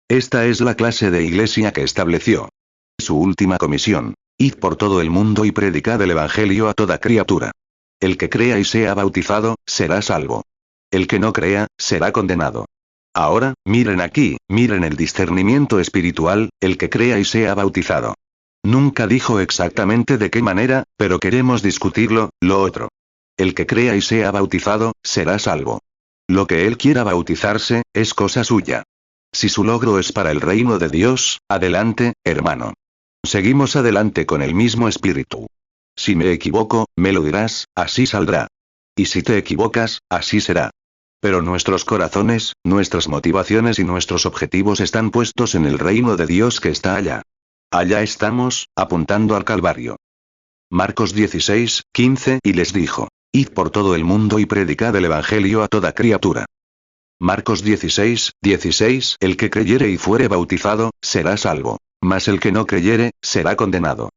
Esta es la clase de iglesia que estableció. Su última comisión, id por todo el mundo y predicad el Evangelio a toda criatura. El que crea y sea bautizado, será salvo. El que no crea, será condenado. Ahora, miren aquí, miren el discernimiento espiritual, el que crea y sea bautizado. Nunca dijo exactamente de qué manera, pero queremos discutirlo, lo otro. El que crea y sea bautizado, será salvo. Lo que él quiera bautizarse, es cosa suya. Si su logro es para el reino de Dios, adelante, hermano. Seguimos adelante con el mismo espíritu. Si me equivoco, me lo dirás, así saldrá. Y si te equivocas, así será. Pero nuestros corazones, nuestras motivaciones y nuestros objetivos están puestos en el reino de Dios que está allá. Allá estamos, apuntando al Calvario. Marcos 16:15. Y les dijo, id por todo el mundo y predicad el Evangelio a toda criatura. Marcos 16:16. El que creyere y fuere bautizado, será salvo. Mas el que no creyere, será condenado.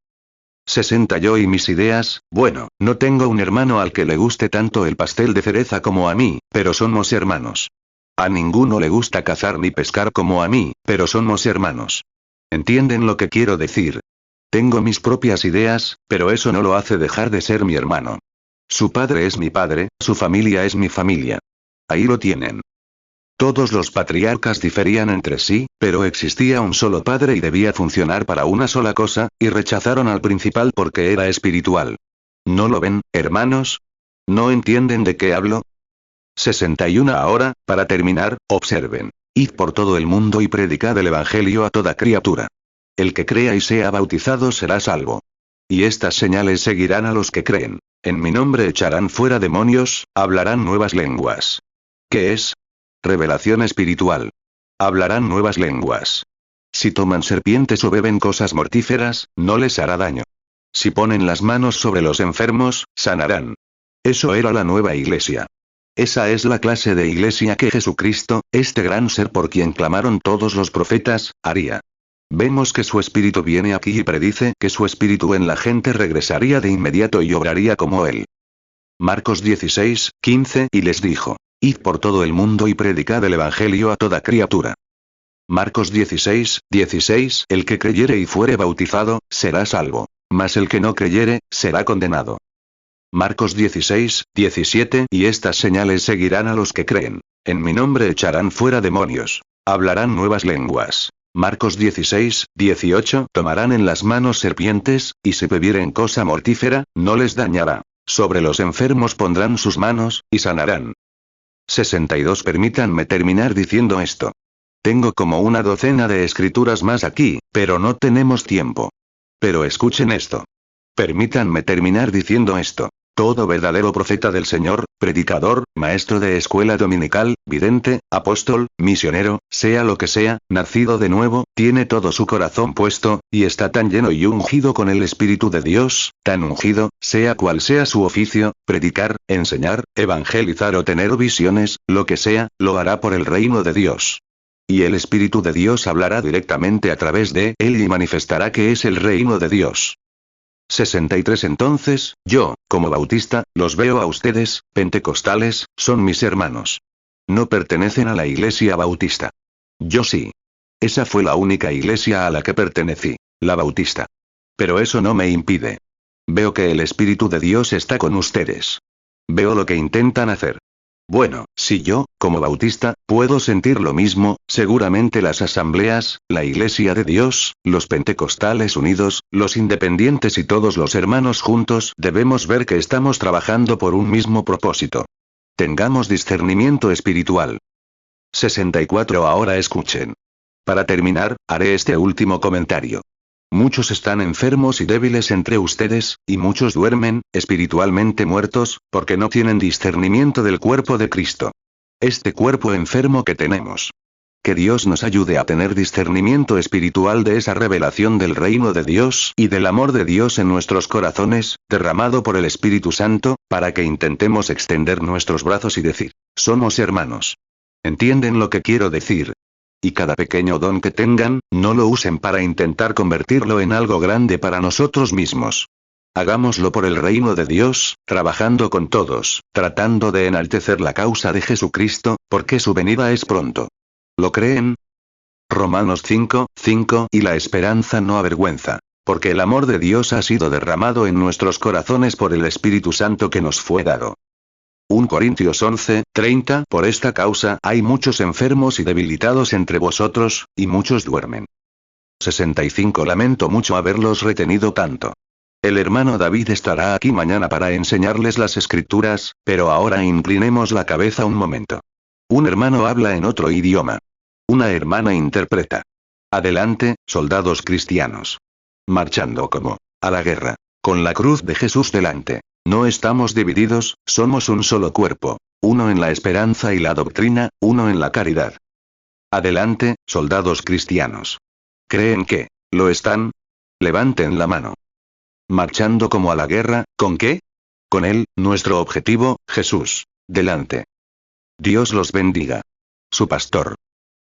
60. Yo y mis ideas, bueno, no tengo un hermano al que le guste tanto el pastel de cereza como a mí, pero somos hermanos. A ninguno le gusta cazar ni pescar como a mí, pero somos hermanos. ¿Entienden lo que quiero decir? Tengo mis propias ideas, pero eso no lo hace dejar de ser mi hermano. Su padre es mi padre, su familia es mi familia. Ahí lo tienen. Todos los patriarcas diferían entre sí, pero existía un solo padre y debía funcionar para una sola cosa, y rechazaron al principal porque era espiritual. ¿No lo ven, hermanos? ¿No entienden de qué hablo? 61 Ahora, para terminar, observen. Id por todo el mundo y predicad el evangelio a toda criatura. El que crea y sea bautizado será salvo. Y estas señales seguirán a los que creen. En mi nombre echarán fuera demonios, hablarán nuevas lenguas. ¿Qué es? Revelación espiritual. Hablarán nuevas lenguas. Si toman serpientes o beben cosas mortíferas, no les hará daño. Si ponen las manos sobre los enfermos, sanarán. Eso era la nueva iglesia. Esa es la clase de iglesia que Jesucristo, este gran ser por quien clamaron todos los profetas, haría. Vemos que su espíritu viene aquí y predice que su espíritu en la gente regresaría de inmediato y obraría como él. Marcos 16, 15 Y les dijo: Id por todo el mundo y predicad el evangelio a toda criatura. Marcos 16, 16 El que creyere y fuere bautizado, será salvo. Mas el que no creyere, será condenado. Marcos 16, 17 Y estas señales seguirán a los que creen. En mi nombre echarán fuera demonios. Hablarán nuevas lenguas. Marcos 16, 18 Tomarán en las manos serpientes, y si bebieren cosa mortífera, no les dañará. Sobre los enfermos pondrán sus manos, y sanarán. 62 Permítanme terminar diciendo esto. Tengo como una docena de escrituras más aquí, pero no tenemos tiempo. Pero escuchen esto. Permítanme terminar diciendo esto. Todo verdadero profeta del Señor, predicador, maestro de escuela dominical, vidente, apóstol, misionero, sea lo que sea, nacido de nuevo, tiene todo su corazón puesto, y está tan lleno y ungido con el Espíritu de Dios, tan ungido, sea cual sea su oficio, predicar, enseñar, evangelizar o tener visiones, lo que sea, lo hará por el reino de Dios. Y el Espíritu de Dios hablará directamente a través de él y manifestará que es el reino de Dios. 63 Entonces, yo, como bautista, los veo a ustedes, pentecostales, son mis hermanos. No pertenecen a la iglesia bautista. Yo sí. Esa fue la única iglesia a la que pertenecí, la bautista. Pero eso no me impide. Veo que el Espíritu de Dios está con ustedes. Veo lo que intentan hacer. Bueno, si yo, como bautista, puedo sentir lo mismo, seguramente las asambleas, la Iglesia de Dios, los pentecostales unidos, los independientes y todos los hermanos juntos debemos ver que estamos trabajando por un mismo propósito. Tengamos discernimiento espiritual. 64 Ahora escuchen. Para terminar, haré este último comentario. Muchos están enfermos y débiles entre ustedes, y muchos duermen, espiritualmente muertos, porque no tienen discernimiento del cuerpo de Cristo. Este cuerpo enfermo que tenemos. Que Dios nos ayude a tener discernimiento espiritual de esa revelación del reino de Dios y del amor de Dios en nuestros corazones, derramado por el Espíritu Santo, para que intentemos extender nuestros brazos y decir: somos hermanos. ¿Entienden lo que quiero decir? Y cada pequeño don que tengan, no lo usen para intentar convertirlo en algo grande para nosotros mismos. Hagámoslo por el reino de Dios, trabajando con todos, tratando de enaltecer la causa de Jesucristo, porque su venida es pronto. ¿Lo creen? Romanos 5, 5 Y la esperanza no avergüenza, porque el amor de Dios ha sido derramado en nuestros corazones por el Espíritu Santo que nos fue dado. 1 Corintios 11, 30 Por esta causa hay muchos enfermos y debilitados entre vosotros, y muchos duermen. 65 Lamento mucho haberlos retenido tanto. El hermano David estará aquí mañana para enseñarles las escrituras, pero ahora inclinemos la cabeza un momento. Un hermano habla en otro idioma. Una hermana interpreta. Adelante, soldados cristianos. Marchando como a la guerra, con la cruz de Jesús delante. No estamos divididos, somos un solo cuerpo, uno en la esperanza y la doctrina, uno en la caridad. Adelante, soldados cristianos. ¿Creen que lo están? Levanten la mano. Marchando como a la guerra, ¿con qué? Con él, nuestro objetivo, Jesús. Delante. Dios los bendiga. Su pastor.